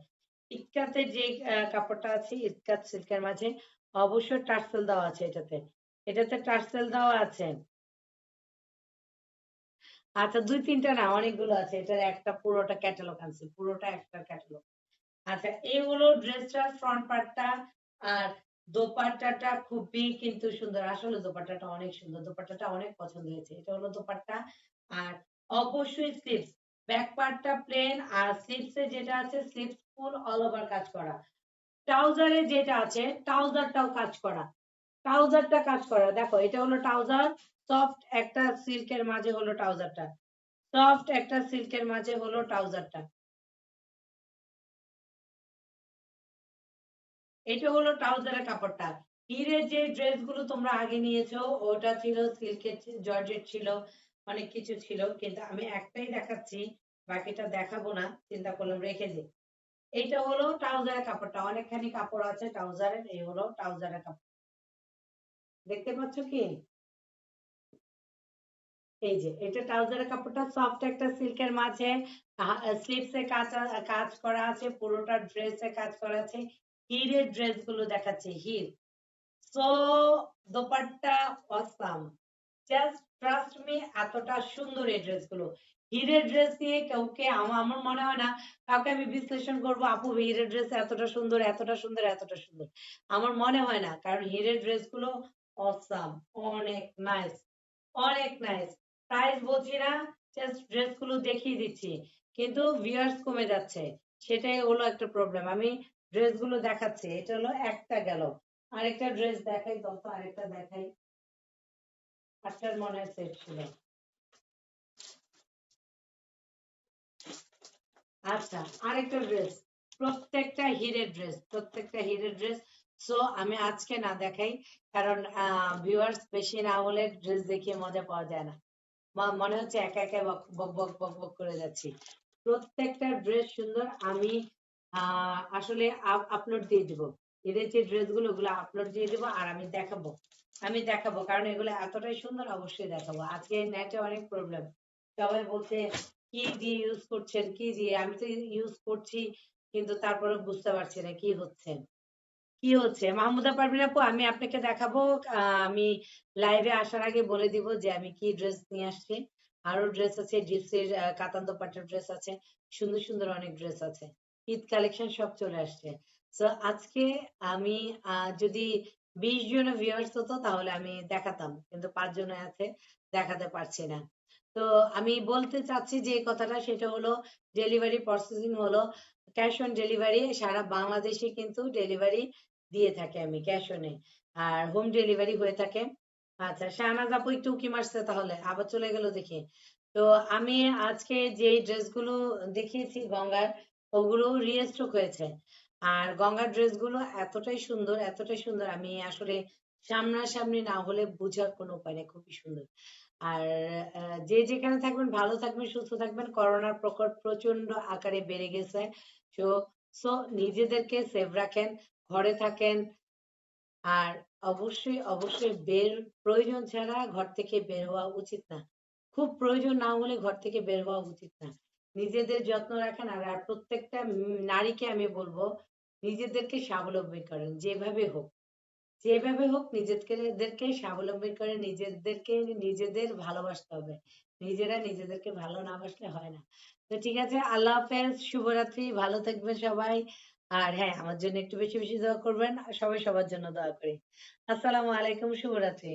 ইক্কাতে যে কাপড়টা আছে ইক্কাত সিল্কের মাঝে, অবশ্যই টার্সেল দেওয়া আছে এটাতে, এটাতে টার্সেল দেওয়া আছে। আচ্ছা, দুই তিনটা না, অনেকগুলো আছে, এটার একটা পুরোটা ক্যাটালগ আছে, পুরোটা একটা ক্যাটালগ। আচ্ছা, এই হলো ড্রেসটার ফ্রন্ট পার্টটা। আর দোপাট্টাটা খুবই কিন্তু সুন্দর, আসলে দোপাট্টাটা অনেক সুন্দর, দোপাট্টাটা অনেক পছন্দ হয়েছে। এটা হলো দোপাট্টা। আর অবশ্যই স্লিপস, ব্যাক পার্টটা প্লেন, আর স্লিপসে যেটা আছে স্লিপস ফুল অল ওভার কাজ করা। ট্রাউজারে যেটা আছে ট্রাউজারটাও কাজ করা, ট্রাউজারটা কাজ করা, দেখো এটা হলো ট্রাউজার, সফট একটা সিল্কের মাঝে হলো ট্রাউজারটা, সফট একটা সিল্কের মাঝে হলো ট্রাউজারটা। এটা হলো ট্রাউজারের কাপড়টা। হিরের যে ড্রেস গুলো তোমরা আগে নিয়েছো ওটা ছিল সিল্কের, জর্জেট ছিল, অনেক কিছু ছিল, কিন্তু আমি একটাই দেখাচ্ছি, বাকিটা দেখাবো না, চিন্তা করলাম রেখে দিই। এইটা হলো ট্রাউজারের কাপড়টা, অনেকখানি কাপড় আছে ট্রাউজারের, এই হলো ট্রাউজারের কাপড়, দেখতে পাচ্ছ কি? এই যে এটা ট্রাউজারের কাপড়টা, সফট একটা সিল্কের মাঝে স্লিপসে কাজ কাজ করা আছে, পুরোটা ড্রেসে কাজ করা আছে। হিরের ড্রেস গুলো দেখাচ্ছে, Heer. So dupatta awesome, just trust me, এতটা সুন্দর এই ড্রেসগুলো। হিরের ড্রেস নিয়ে কাউকে আমার মনে হয় না কাউকে আমি বিশ্লেষণ করবো আপু হিরের ড্রেস এতটা সুন্দর, এতটা সুন্দর, এতটা সুন্দর, আমার মনে হয় না, কারণ হিরের ড্রেসগুলো অসাম, অনেক নাইস, অনেক নাইস। প্রাইস বলছি না, জাস্ট ড্রেসগুলো দেখিয়ে দিচ্ছি, কিন্তু ভিউয়ার্স কমে যাচ্ছে, সেটাই হলো একটা প্রবলেম। আমি ড্রেসগুলো দেখাচ্ছি, এটা হলো একটা গেল, আরেকটা ড্রেস দেখাই, তত আরেকটা দেখাই, আটটার মনে হয় সেট ছিল। আচ্ছা, আরেকটা ড্রেস, প্রত্যেকটা হিরের ড্রেস, প্রত্যেকটা হিরের ড্রেস। সো আমি আজকে না দেখাই, কারণ ভিউয়ার্স বেশি না হলে ড্রেস দেখিয়ে মজা পাওয়া যায় না, মনে হচ্ছে একা একা বক বক বক বক বক করে যাচ্ছি। প্রত্যেকটা ড্রেস সুন্দর, আমি আসলে আপলোড দিয়ে দিব, এদের যে ড্রেস গুলো ওগুলো আপলোড দিয়ে দিব, আর আমি দেখাবো, আমি দেখাবো, কারণ এগুলো এতটাই সুন্দর, অবশ্যই দেখাবো। আজকে নেটে অনেক প্রবলেম, সবাই বলছে কি দিয়ে ইউজ করছেন, কি দিয়ে, আমি তো ইউজ করছি, কিন্তু তারপরে বুঝতে পারছি না কি হচ্ছে, কি হচ্ছে। মাহমুদা পারভিন আপু আমি আপনাকে দেখাবো, আমি লাইভে আসার আগে বলে দিব যে আমি কি ড্রেস নিয়ে আসছি। আরো ড্রেস আছে, জিপসির কাতান দোপাট্টার ড্রেস আছে, সুন্দর সুন্দর অনেক ড্রেস আছে, ঈদ কালেকশন সব চলে আসছে। তো আজকে আমি যদি 20 জন ভিউয়ার্স হতো তাহলে আমি দেখাতাম, কিন্তু 5 জন আছে, দেখাতে পারছি না। তো আমি বলতে চাচ্ছি যে এই কথাটা, সেটা হলো ডেলিভারি প্রসেসিং হলো ক্যাশ অন ডেলিভারি, সারা বাংলাদেশে কিন্তু ডেলিভারি দিয়ে থাকে আমি ক্যাশ অনে, আর হোম ডেলিভারি হয়ে থাকে। আচ্ছা, শাহনাজ আপু একটু উকি মারছে, তাহলে আবার চলে গেল দেখি। তো আমি আজকে যে ড্রেসগুলো দেখিয়েছি গঙ্গার, ওগুলো রিস্টক হয়েছে। আর গঙ্গার ড্রেসগুলো এতটাই সুন্দর, এতটাই সুন্দর, আমি আসলে সামনাসামনি না হলে বোঝার কোনো উপায় নেই, খুবই সুন্দর। আর যে যেখানে থাকবেন ভালো থাকবেন, সুস্থ থাকবেন। করোনার প্রকোপ প্রচন্ড আকারে বেড়ে গেছে। সো সো নিজেদেরকে সেভ রাখেন, ঘরে থাকেন। আর অবশ্যই অবশ্যই প্রয়োজন ছাড়া ঘর থেকে বের হওয়া উচিত না। খুব প্রয়োজন না হলে ঘর থেকে বের হওয়া উচিত না। নিজেদের যত্ন রাখেন। আর আর প্রত্যেকটা নারীকে আমি বলবো, নিজেদেরকে স্বাবলম্বী করেন, যেভাবে হোক, যেভাবে হোক নিজেদেরকে স্বাবলম্বী করে, নিজেদেরকে নিজেদের ভালোবাসতে হবে। নিজেরা নিজেদেরকে ভালো না বাসলে হয় না। তো ঠিক আছে, আল্লাহ হাফেজ, শুভরাত্রি, ভালো থাকবেন সবাই। আর হ্যাঁ, আমার জন্য একটু বেশি বেশি দোয়া করবেন। আর সবাই সবার জন্য দোয়া করি। আসসালামু আলাইকুম, শুভরাত্রি।